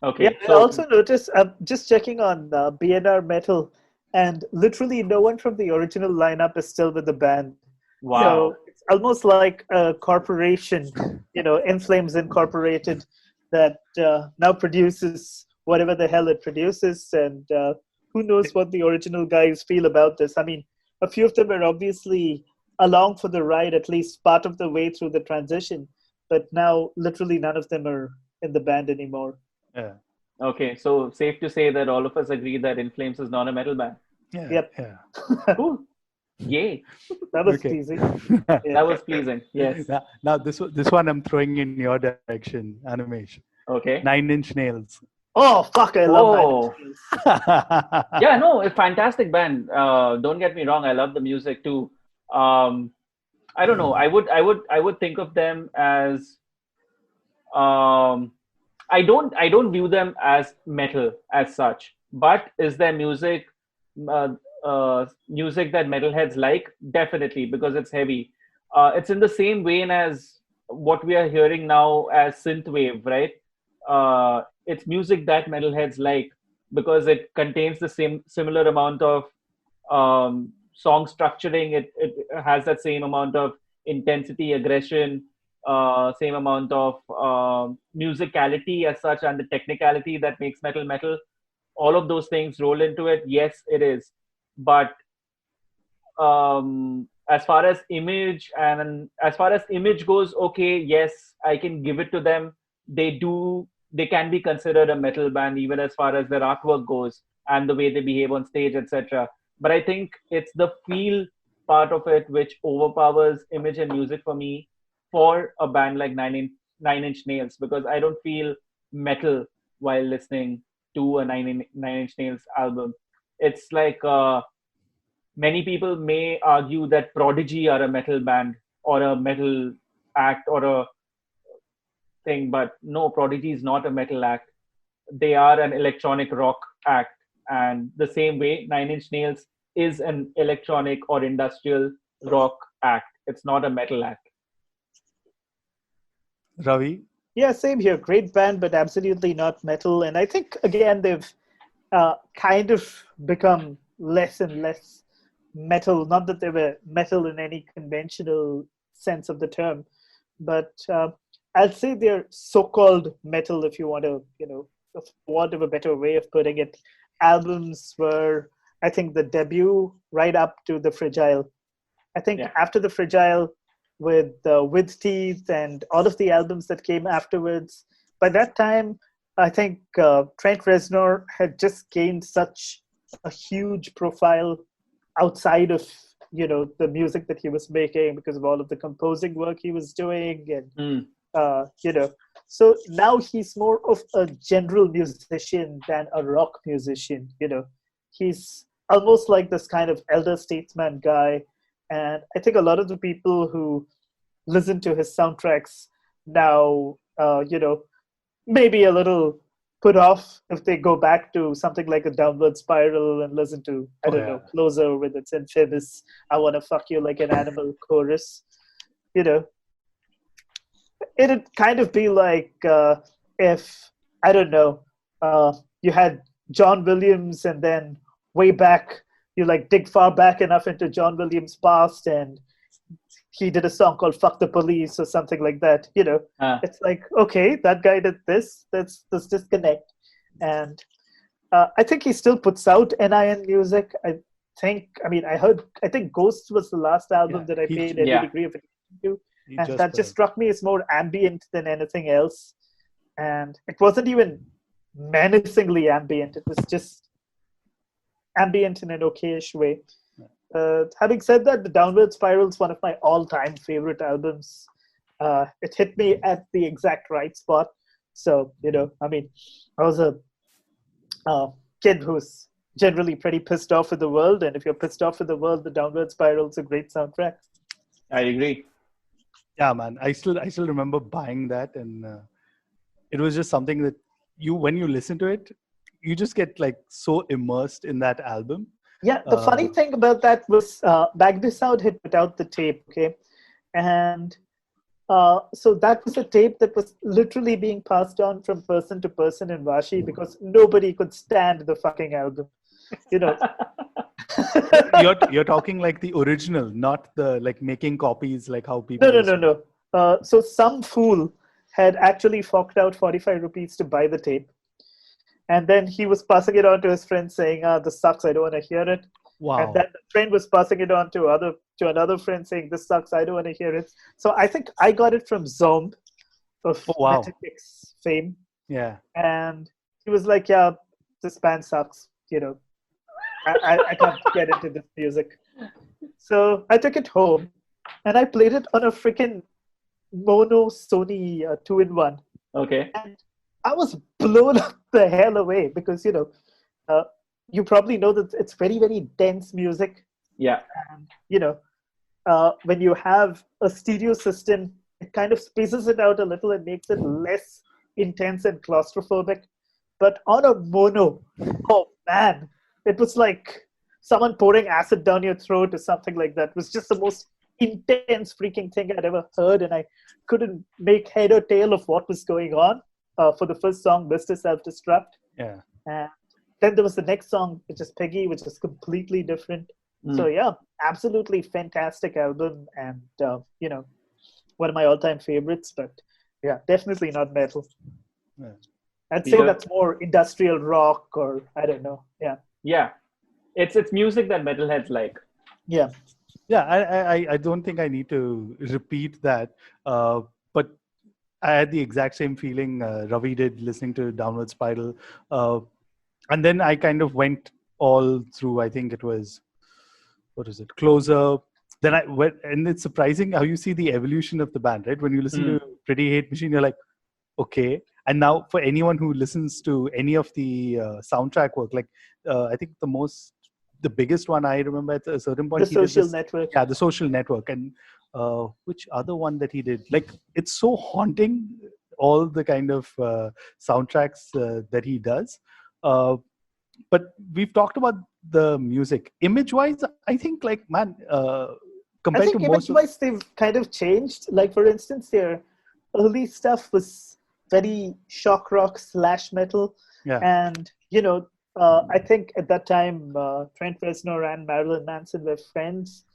Okay, Yeah, I so also noticed, I'm just checking on BNR Metal, and literally no one from the original lineup is still with the band. wow. So it's almost like a corporation, In Flames Incorporated, that now produces whatever the hell it produces. And who knows what the original guys feel about this. I mean, a few of them are obviously along for the ride, at least part of the way through the transition. But now, literally, none of them are in the band anymore. Yeah, Okay, so safe to say that all of us agree that In Flames is not a metal band. yeah, Yep, yeah. Cool. Yay. that was Okay. easy. That Yeah. was pleasing. Yes. Now this one I'm throwing in your direction, Animesh. Okay. 9 Inch Nails. Oh, fuck, I love Nine Inch Oh, Nails. yeah, no, a fantastic band. Don't get me wrong, I love the music too. Um, I don't know. I would think of them as um, I don't view them as metal as such. But is there uh, music that metalheads like? Definitely, because it's heavy. It's in the same vein as what we are hearing now as synthwave, right? It's music that metalheads like because it contains the same similar amount of song structuring. It has that same amount of intensity, aggression, same amount of musicality as such, and the technicality that makes metal metal. All of those things roll into it. Yes, it is. But as far as image goes, okay, yes, I can give it to them. They can be considered a metal band even as far as their artwork goes and the way they behave on stage, etc. But I think it's the feel part of it which overpowers image and music for me for a band like Nine Inch Nails, because I don't feel metal while listening to a Nine Inch Nails album. It's like many people may argue that Prodigy are a metal band or a metal act or a thing, but no, Prodigy is not a metal act. They are an electronic rock act. And the same way, Nine Inch Nails is an electronic or industrial rock act. It's not a metal act. Ravi? Yeah, same here. Great band, but absolutely not metal. And I think, again, they've kind of become less and less metal. Not that they were metal in any conventional sense of the term, but I'd say they're so-called metal, if you want to, for want of a better way of putting it. Albums were, I think, the debut right up to The Fragile. I think Yeah. after The Fragile, with Teeth and all of the albums that came afterwards, by that time, I think Trent Reznor had just gained such a huge profile outside of the music that he was making because of all of the composing work he was doing, and Mm. so now he's more of a general musician than a rock musician. He's almost like this kind of elder statesman guy, and I think a lot of the people who listen to his soundtracks now, maybe a little put off if they go back to something like a Downward Spiral and listen to, I don't know, Closer with its infamous "I Wanna Fuck You Like an Animal" chorus. It'd kind of be like if, I don't know, you had John Williams, and then way back, you like dig far back enough into John Williams' past, and he did a song called "Fuck the Police" or something like that. It's like, okay, that guy did this. Let's disconnect. And I think he still puts out NIN music. I think Ghost was the last album that I paid any Yeah. degree of attention to, and that just struck me as more ambient than anything else. And it wasn't even menacingly ambient. It was just ambient in an okayish way. Having said that, The Downward Spiral is one of my all-time favorite albums. It hit me at the exact right spot. So, I was a kid who's generally pretty pissed off with the world, and if you're pissed off with the world, The Downward Spiral is a great soundtrack. I agree. Yeah, man. I still remember buying that, and it was just something that when you listen to it, you just get like so immersed in that album. Yeah, the funny thing about that was Bagby Sound had put out the tape, okay? And so that was a tape that was literally being passed on from person to person in Vashi because nobody could stand the fucking album. You know, You're talking like the original, not the like making copies like how people no, no, used no, to. no. So some fool had actually forked out 45 rupees to buy the tape. And then he was passing it on to his friend saying, this sucks, I don't want to hear it. And Wow. then the friend was passing it on to another friend saying, this sucks, I don't want to hear it. So I think I got it from Zomb of Oh, wow. Metallic's fame. Yeah. And he was like, yeah, this band sucks, you know. I can't get into this music. So I took it home and I played it on a freaking mono Sony 2-in-1. Okay. And I was blown the hell away because, you probably know that it's very, very dense music. Yeah. And, when you have a stereo system, it kind of spaces it out a little and makes it less intense and claustrophobic. But on a mono, oh man, it was like someone pouring acid down your throat or something like that. It was just the most intense freaking thing I'd ever heard, and I couldn't make head or tail of what was going on for the first song, Mr. Self-Destruct. Yeah. And then there was the next song, which is Peggy, which is completely different. So yeah, absolutely fantastic album, and one of my all-time favorites. But yeah, definitely not metal. Yeah. I'd say that's more industrial rock, or I don't know. Yeah. Yeah, it's music that metalheads like. Yeah. Yeah, I don't think I need to repeat that. But I had the exact same feeling Ravi did listening to Downward Spiral. And then I kind of went all through, I think it was, what is it, Closer. Then I went, and it's surprising how you see the evolution of the band, right? When you listen to Pretty Hate Machine, you're like, okay. And now for anyone who listens to any of the soundtrack work, like I think the biggest one I remember at a certain point, The Social Network. Yeah, The Social Network. And which other one that he did? Like, it's so haunting, all the kind of soundtracks that he does. But we've talked about the music. Image-wise, I think, like, man, compared I think to most image-wise, they've kind of changed. Like, for instance, their early stuff was very shock rock / metal. Yeah. And, I think at that time, Trent Reznor and Marilyn Manson were friends.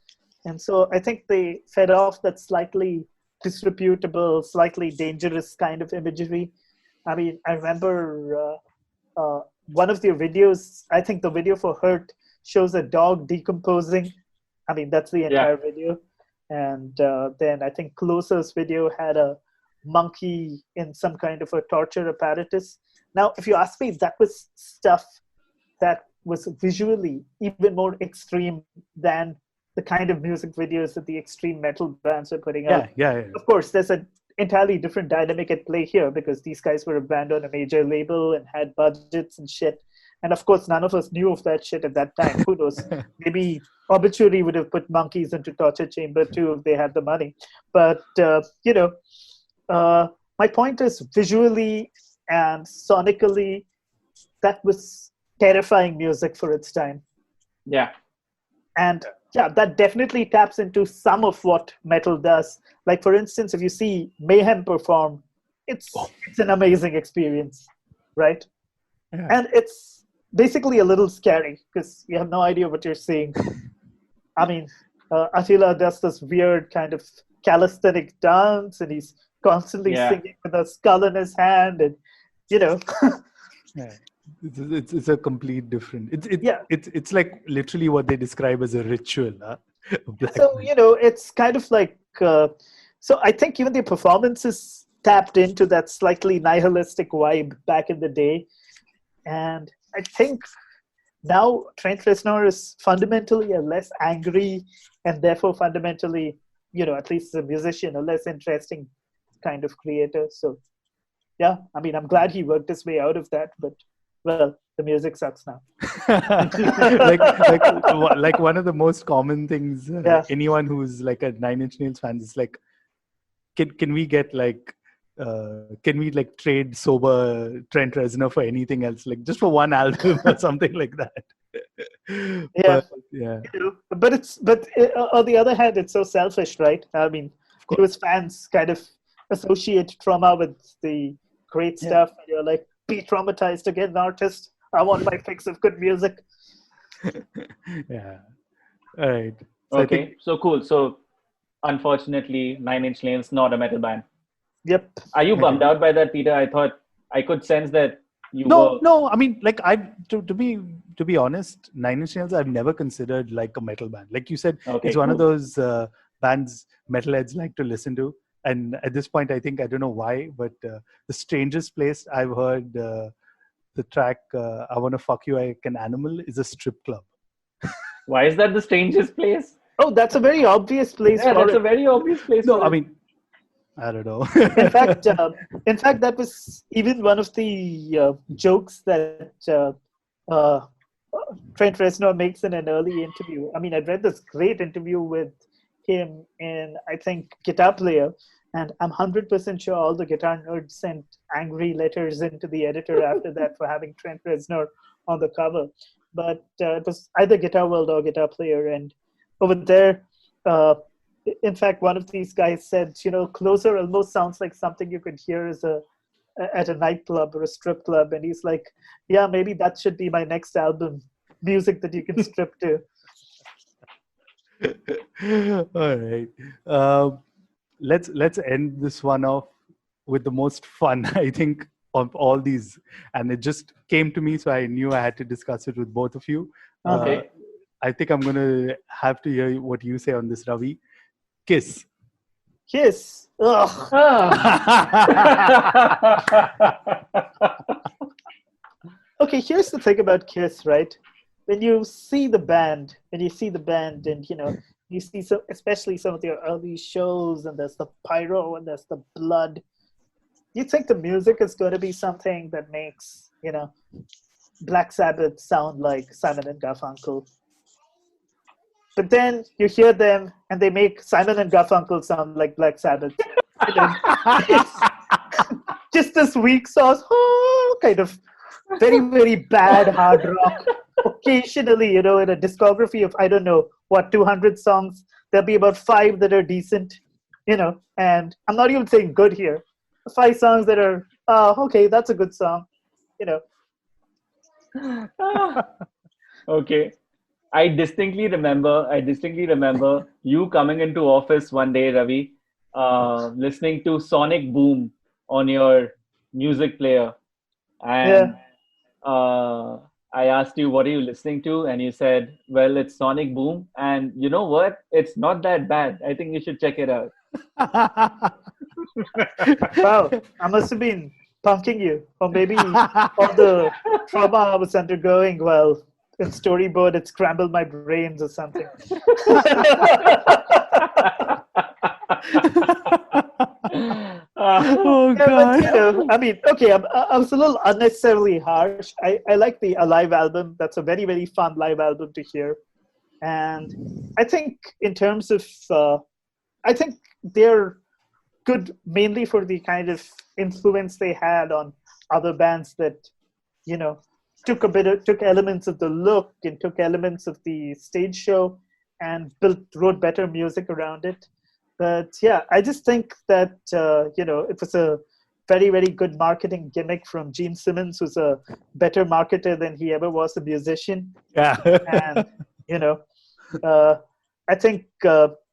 And so I think they fed off that slightly disreputable, slightly dangerous kind of imagery. I mean, I remember one of their videos, I think the video for Hurt shows a dog decomposing. I mean, that's the entire video. And then I think Closer's video had a monkey in some kind of a torture apparatus. Now, if you ask me, that was stuff that was visually even more extreme than the kind of music videos that the extreme metal bands are putting out. Yeah. Of course, there's an entirely different dynamic at play here because these guys were a band on a major label and had budgets and shit. And of course, none of us knew of that shit at that time. Who knows? Maybe Obituary would have put monkeys into torture chamber too if they had the money. But, my point is visually and sonically, that was terrifying music for its time. Yeah. And yeah, that definitely taps into some of what metal does. Like, for instance, if you see Mayhem perform, it's an amazing experience, right? Yeah. And it's basically a little scary because you have no idea what you're seeing. I mean, Attila does this weird kind of calisthenic dance, and he's constantly singing with a skull in his hand, and Yeah. It's a complete different. It's like literally what they describe as a ritual. Huh? So it's kind of like. So I think even the performances tapped into that slightly nihilistic vibe back in the day, and I think now Trent Reznor is fundamentally a less angry and therefore fundamentally, at least as a musician, a less interesting kind of creator. So yeah, I mean, I'm glad he worked his way out of that, but well, the music sucks now. like one of the most common things anyone who's like a Nine Inch Nails fan is like, can we get like can we like trade sober Trent Reznor for anything else, like just for one album or something like that? Yeah. But yeah, But on the other hand, it's so selfish, right? I mean, of course. you as fans kind of associate trauma with the great Yeah. stuff. And you're like, be traumatized to get an artist. I want my fix of good music. Yeah. All right. So I think Okay, so cool. So unfortunately, Nine Inch Nails not a metal band. Yep. Are you okay. bummed out by that, Peter? I thought I could sense that you No, were. no. I mean, like to be honest, Nine Inch Nails I've never considered like a metal band. Like you said, it's Okay, one of cool. those bands metalheads like to listen to. And at this point, I think I don't know why, but the strangest place I've heard the track "I Wanna Fuck You Like an Animal" is a strip club. Why is that the strangest place? Oh, that's a very obvious place Yeah, for that's a it. very obvious place No, for I it. mean, I don't know. In fact, that was even one of the jokes that uh, Trent Reznor makes in an early interview. I mean, I read this great interview with him in, I think, Guitar Player, and I'm 100% sure all the guitar nerds sent angry letters into the editor after that for having Trent Reznor on the cover. But it was either Guitar World or Guitar Player, and over there, uh, in fact, one of these guys said, Closer almost sounds like something you could hear at a nightclub or a strip club. And he's like, yeah, maybe that should be my next album, music that you can strip to. All right. Um, let's end this one off with the most fun, I think, of all these. And it just came to me, so I knew I had to discuss it with both of you. Uh-huh. Okay. I think I'm going to have to hear what you say on this, Ravi. Kiss. Kiss. Ugh. Okay, here's the thing about Kiss, right? When you see the band, and you see especially some of their early shows, and there's the pyro and there's the blood, you think the music is going to be something that makes, Black Sabbath sound like Simon and Garfunkel. But then you hear them and they make Simon and Garfunkel sound like Black Sabbath. It's just this weak sauce, kind of very, very bad hard rock. Occasionally, in a discography of, I don't know, 200 songs, there'll be about 5 that are decent, and I'm not even saying good here. 5 songs that are, okay, that's a good song, Okay. I distinctly remember you coming into office one day, Ravi, listening to Sonic Boom on your music player. Yeah. And I asked you, what are you listening to? And you said, well, it's Sonic Boom. And you know what? It's not that bad. I think you should check it out. Wow, I must have been punking you, or maybe all the trauma I was undergoing while in storyboard it scrambled my brains or something. Oh Yeah, but God. I mean, okay, I was a little unnecessarily harsh. I like the Alive album. That's a very, very fun live album to hear. And I think in terms of, I think they're good mainly for the kind of influence they had on other bands that, took elements of the look and took elements of the stage show and wrote better music around it. But yeah, I just think that it was a very, very good marketing gimmick from Gene Simmons, who's a better marketer than he ever was a musician. Yeah. And uh, I think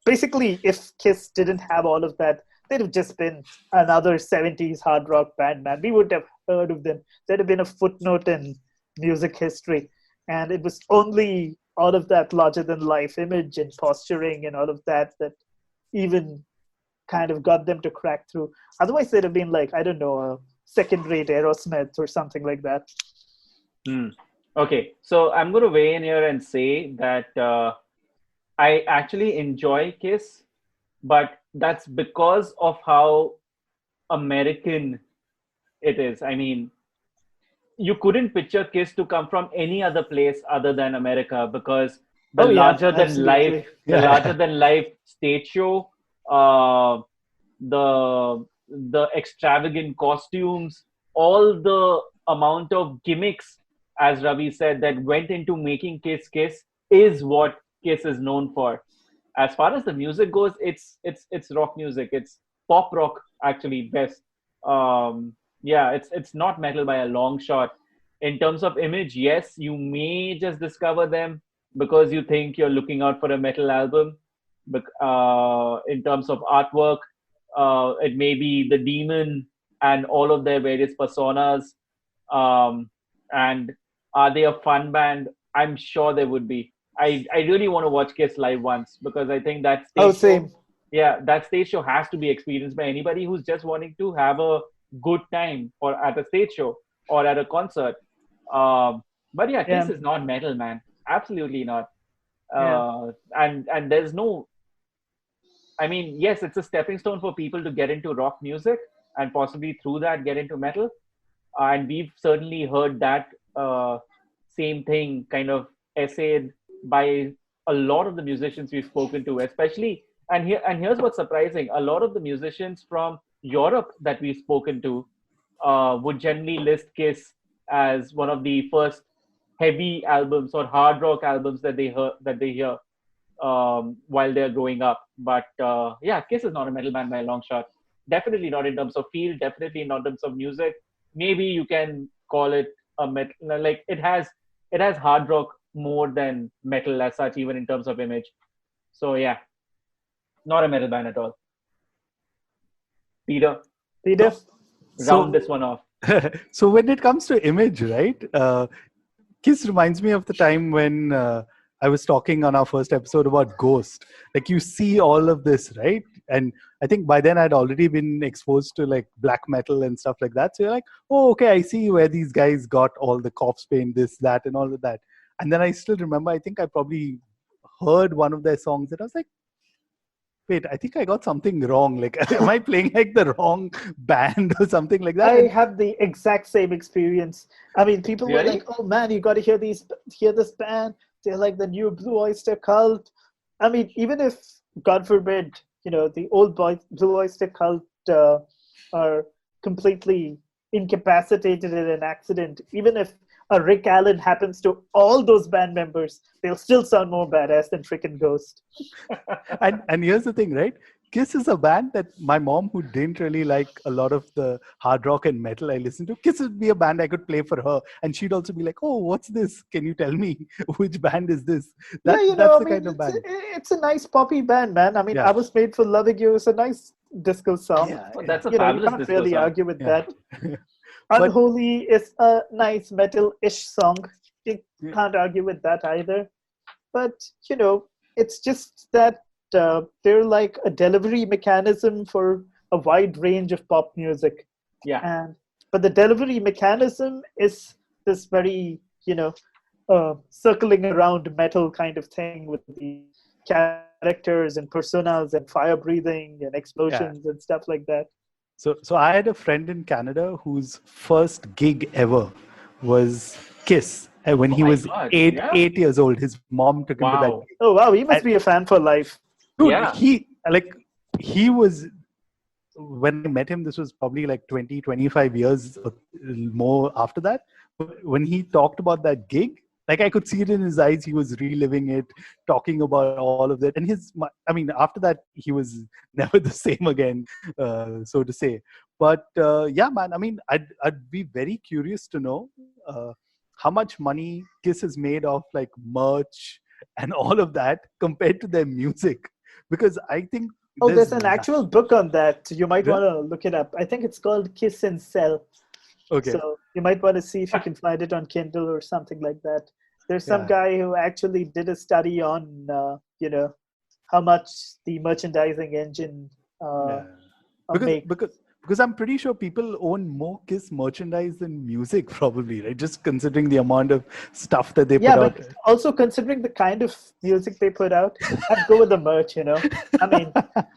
basically, if Kiss didn't have all of that, they'd have just been another 70s hard rock band, man. We wouldn't have heard of them. They'd have been a footnote in music history. And it was only all of that larger than life image and posturing and all of that even kind of got them to crack through. Otherwise, they'd have been like, I don't know, a second-rate Aerosmith or something like that. Okay, so I'm going to weigh in here and say that I actually enjoy Kiss, but that's because of how American it is. I mean, you couldn't picture Kiss to come from any other place other than America, because the Oh, yeah, larger than life, absolutely. the Yeah. larger than life stage show, uh, the extravagant costumes, all the amount of gimmicks, as Ravi said, that went into making Kiss Kiss is what Kiss is known for. As far as the music goes, it's rock music. It's pop rock actually best. Yeah, it's not metal by a long shot. In terms of image, yes, you may just discover them because you think you're looking out for a metal album. But in terms of artwork, it may be the demon and all of their various personas. Um, and are they a fun band? I'm sure they would be. I really want to watch Kiss live once because I think that Oh, stage show, same. yeah, that stage show has to be experienced by anybody who's just wanting to have a good time or at a stage show or at a concert. But yeah, Kiss Yeah, is not metal, man. Absolutely not. yeah. And there's no. I mean, yes, it's a stepping stone for people to get into rock music and possibly through that get into metal. And we've certainly heard that same thing kind of essayed by a lot of the musicians we've spoken to, especially. And here's what's surprising: a lot of the musicians from Europe that we've spoken to would generally list Kiss as one of the first heavy albums or hard rock albums that they hear while they're growing up. But yeah, Kiss is not a metal band by a long shot. Definitely not in terms of feel. Definitely not in terms of music. Maybe you can call it a metal. Like it has hard rock more than metal as such, even in terms of image. So yeah, not a metal band at all. Peter, Peter? So, round so, this one off. so when it comes to image, right? Kiss reminds me of the time when I was talking on our first episode about Ghost. Like you see all of this, right? And I think by then I'd already been exposed to like black metal and stuff like that. So you're like, oh, okay, I see where these guys got all the corpse paint, this, that, and all of that. And then I still remember, I think I probably heard one of their songs and I was like, wait, I think I got something wrong. Like, am I playing like the wrong band or something like that? I And have the exact same experience. I mean, people were like, Really? "Oh man, you got to hear this band. They're like the new Blue Oyster Cult." I mean, even if, God forbid, the old Blue Oyster Cult are completely incapacitated in an accident, even if a Rick Allen happens to all those band members, they'll still sound more badass than freaking Ghost. and here's the thing, right? Kiss is a band that my mom, who didn't really like a lot of the hard rock and metal I listened to, Kiss would be a band I could play for her, and she'd also be like, "Oh, what's this? Can you tell me which band is this?" Yeah, That's I the mean, kind of band. it's a nice poppy band, man. I mean, I Yeah, Was Made for Loving You is a nice disco song. yeah, Oh, yeah, that's a You fabulous can't disco really song. argue with yeah. that. But Unholy is a nice metal-ish song. You yeah, can't argue with that either. But, it's just that they're like a delivery mechanism for a wide range of pop music. Yeah. But the delivery mechanism is this very, circling around metal kind of thing with the characters and personas and fire breathing and yeah. explosions and stuff like that. So I had a friend in Canada whose first gig ever was Kiss. And when Oh he my was God. eight Yeah. eight years old, his mom took him to that Wow. gig. Oh wow, you And must be a fan for life. dude, Yeah. he was, when I met him, this was probably like 20, 25 years or more after that. But when he talked about that gig, like I could see it in his eyes, he was reliving it, talking about all of that. And I mean, after that, he was never the same again, so to say. But yeah, man, I mean, I'd be very curious to know how much money Kiss has made off like merch and all of that compared to their music. Because I think Oh, there's there's an actual book on that. You might yeah? want to look it up. I think it's called Kiss and Sell. Okay. So you might want to see if you can find it on Kindle or something like that. There's some Yeah. guy who actually did a study on, how much the merchandising engine Yeah. Because make. because because I'm pretty sure people own more Kiss merchandise than music, probably, right? Just considering the amount of stuff that they Yeah, put out. but also considering the kind of music they put out, I'd go with the merch. I mean,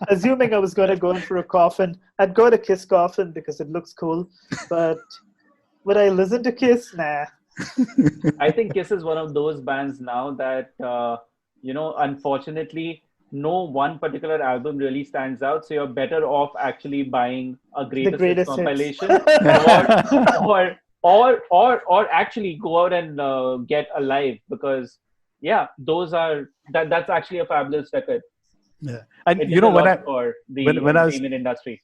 assuming I was going to go in for a coffin, I'd go to Kiss Coffin because it looks cool. But would I listen to Kiss? Nah. I think Kiss is one of those bands now that, unfortunately, no one particular album really stands out. So you're better off actually buying a The greatest hits greatest hits. compilation, or or actually go out and get Alive, because yeah, that's actually a fabulous record. Yeah. And It you did know, a lot for the when I was entertainment industry.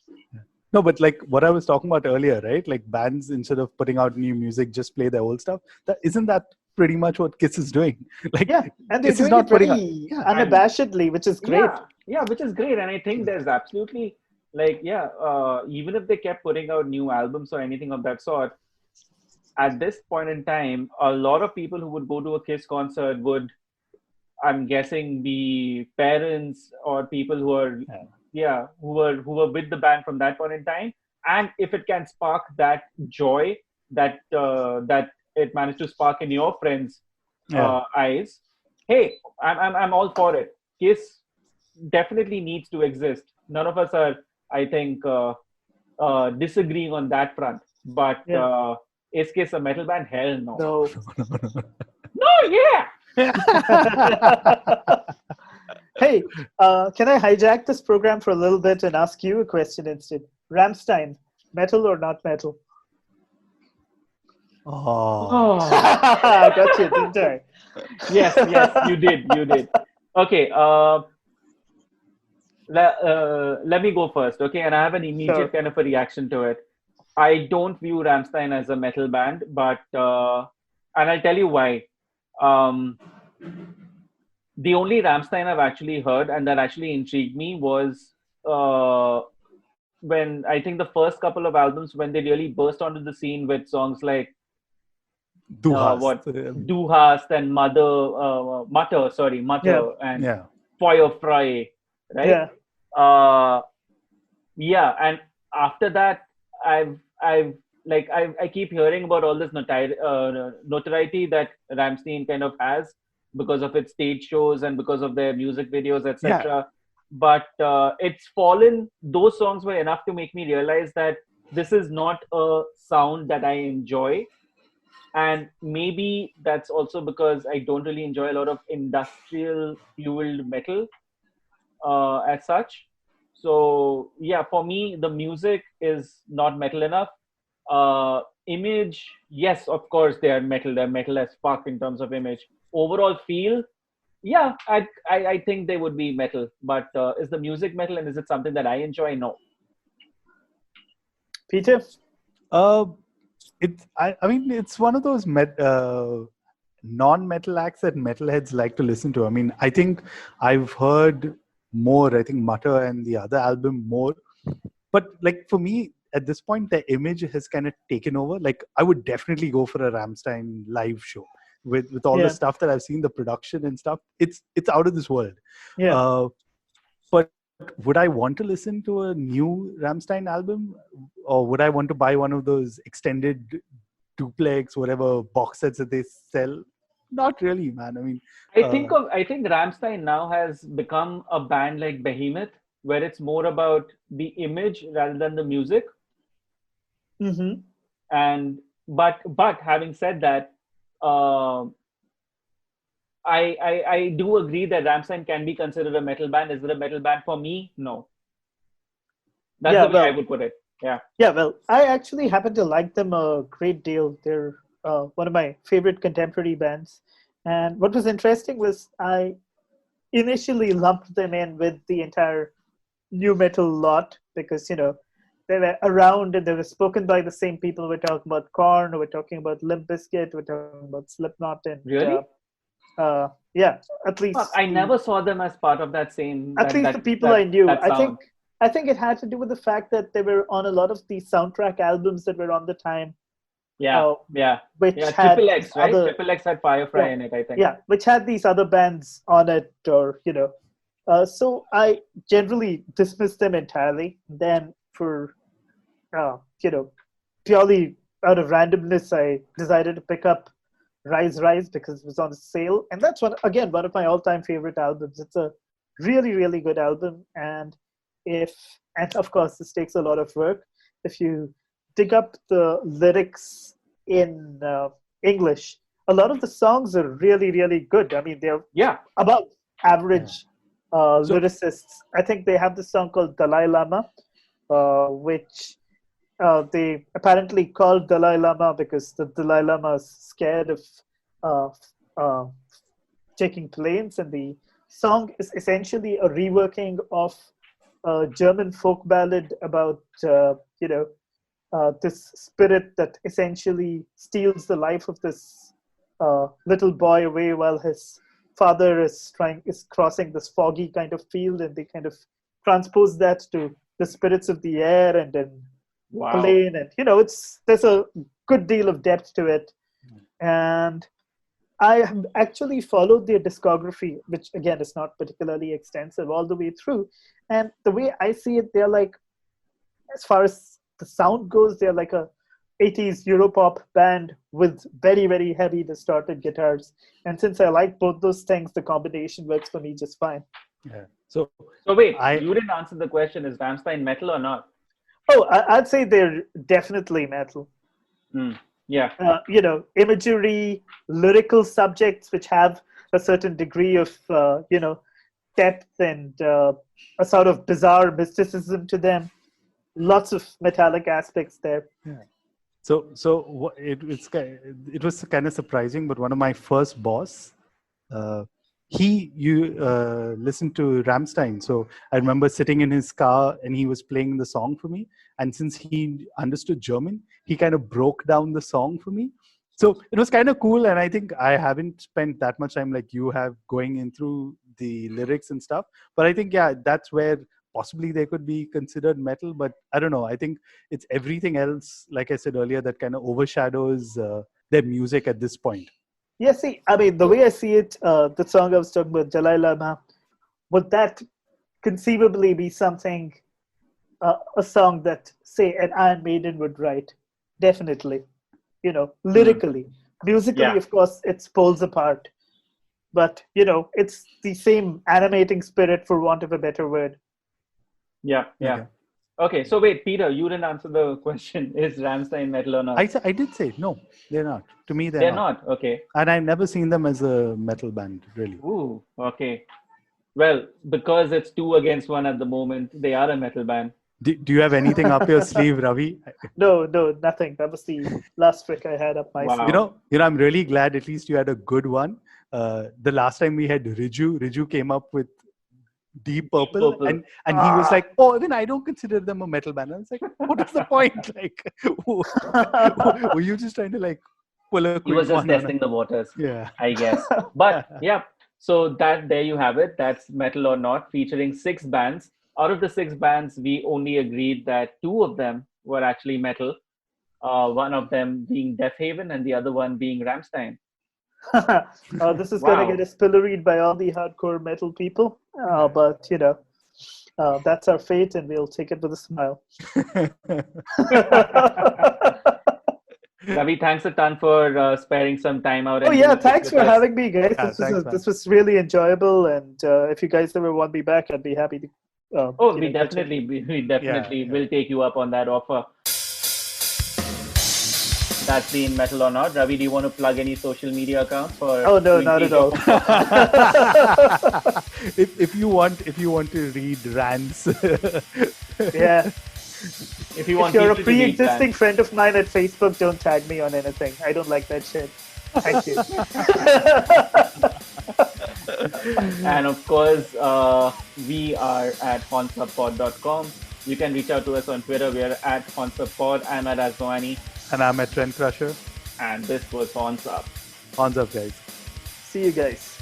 no, but like what I was talking about earlier, right? Like bands, instead of putting out new music, just play their old stuff. That isn't that pretty much what Kiss is doing? Like Yeah, and they're Kiss is doing not it putting out. very Yeah, unabashedly, which is great. Yeah, which is great. And I think there's absolutely, like, yeah, even if they kept putting out new albums or anything of that sort, at this point in time, a lot of people who would go to a Kiss concert would, I'm guessing, be parents or people who are, yeah, who were with the band from that point in time. And if it can spark that joy that it managed to spark in your friends' eyes, hey, I'm all for it. Kiss definitely needs to exist. None of us are, I think, disagreeing on that front. But Yeah. is Kiss a metal band? Hell no. No. No, yeah. Hey, can I hijack this program for a little bit and ask you a question instead? Rammstein, metal or not metal? Oh. I got you, didn't I? Yes, you did. Okay, let me go first, okay? And I have an immediate Sure. kind of a reaction to it. I don't view Rammstein as a metal band, but and I'll tell you why. Um, the only Rammstein I've actually heard and that actually intrigued me was when I think the first couple of albums, when they really burst onto the scene with songs like Du hast. what Du hast and Yeah. Mutter and Yeah. Feuerfrei, right? Yeah. Yeah, and after that, I've I keep hearing about all this notoriety that Rammstein kind of has because of its stage shows and because of their music videos, etc. But it's fallen. Those songs were enough to make me realize that this is not a sound that I enjoy, and maybe that's also because I don't really enjoy a lot of industrial fueled metal as such. So yeah, for me, the music is not metal enough. Image, yes, of course, they are metal. They're metal as fuck in terms of image. Overall feel, yeah, I think they would be metal. But is the music metal, and is it something that I enjoy? No. Peter? I mean, it's one of those non-metal acts that metalheads like to listen to. I mean, I think I've heard more, I think Mutter and the other album more. But like for me, at this point, the image has kind of taken over. Like I would definitely go for a Rammstein live show with all the stuff that I've seen, the production and stuff. It's out of this world. Yeah. But would I want to listen to a new Rammstein album, or would I want to buy one of those extended duplex, whatever box sets that they sell? Not really, man. I mean, I think Rammstein now has become a band like Behemoth, where it's more about the image rather than the music. Mm-hmm. And but having said that, I do agree that Rammstein can be considered a metal band. Is it a metal band for me? No. That's the way I would put it. Yeah. Yeah, well, I actually happen to like them a great deal. They're one of my favorite contemporary bands. And what was interesting was I initially lumped them in with the entire new metal lot because, you know, they were around and they were spoken by the same people. We're talking about Korn, we're talking about Limp Bizkit, we're talking about Slipknot. And, really? Yeah, at least. I never saw them as part of that same. At least the people I knew. Sound. I think it had to do with the fact that they were on a lot of the soundtrack albums that were on the time. Which had Triple X, right? Triple X had Firefly in it, I think. Yeah, which had these other bands on it, or you know. So I generally dismissed them entirely. Then for you know, purely out of randomness, I decided to pick up Rise because it was on sale, and that's one of my all-time favorite albums. It's a really, really good album, and of course this takes a lot of work. If you dig up the lyrics in English, a lot of the songs are really, really good. I mean, they're above average lyricists. I think they have this song called Dalai Lama, which they apparently called Dalai Lama because the Dalai Lama is scared of uh, uh, taking planes, and the song is essentially a reworking of a German folk ballad about this spirit that essentially steals the life of this little boy away while his father is crossing this foggy kind of field, and they kind of transpose that to the spirits of the air and then Wow. plane, and there's a good deal of depth to it. And I have actually followed their discography, which again is not particularly extensive all the way through. And the way I see it, they're like, as far as the sound goes, they're like a 80s Europop band with very, very heavy distorted guitars. And since I like both those things, the combination works for me just fine. Yeah. So wait, you didn't answer the question. Is Rammstein metal or not? Oh, I'd say they're definitely metal. Yeah. Imagery, lyrical subjects which have a certain degree of, depth and a sort of bizarre mysticism to them. Lots of metallic aspects there. Yeah. So it was kind of surprising, but one of my first boss, you listened to Rammstein. So I remember sitting in his car and he was playing the song for me. And since he understood German, he kind of broke down the song for me. So it was kind of cool. And I think I haven't spent that much time like you have going in through the lyrics and stuff. But I think, yeah, that's where possibly they could be considered metal. But I don't know. I think it's everything else, like I said earlier, that kind of overshadows their music at this point. Yeah, see, I mean, the way I see it, the song I was talking about, Dalai Lama, would that conceivably be something, a song that, say, an Iron Maiden would write? Definitely. Lyrically. Musically, Yeah. of course, it's poles apart. But, it's the same animating spirit, for want of a better word. Yeah. Okay, so wait, Peter, you didn't answer the question. Is Rammstein metal or not? I did say no, they're not. To me, They're not. Okay. And I've never seen them as a metal band, really. Ooh, okay. Well, because it's 2 against 1 at the moment, they are a metal band. Do you have anything up your sleeve, Ravi? No, nothing. That was the last trick I had up my sleeve. I'm really glad at least you had a good one. The last time we had Riju came up with Deep Purple. And he was like, oh, even I don't consider them a metal band. I was like, what is the point? Like, were you just trying to like pull a quick He was just one testing the waters, yeah, I guess. But yeah, so there you have it. That's Metal or Not, featuring 6 bands. Out of the 6 bands, we only agreed that 2 of them were actually metal. One of them being Deafheaven and the other one being Rammstein. This is going to get us pilloried by all the hardcore metal people. But, that's our fate and we'll take it with a smile. Ravi, thanks a ton for sparing some time out. Oh, yeah, thanks for having me, guys. Yeah, this was really enjoyable. And if you guys ever want me back, I'd be happy to. We definitely will take you up on that offer. That's been Metal or Not. Ravi, do you want to plug any social media accounts for? Oh no, not at all. if you want to read rants, yeah. If you're a pre-existing friend of mine at Facebook, don't tag me on anything. I don't like that shit. Thank you. And of course, we are at honsubpod.com. You can reach out to us on Twitter. We are at honsubpod. I'm at Azwani. And I'm at Trend Crusher. And this was Horns Up. Horns Up, guys. See you guys.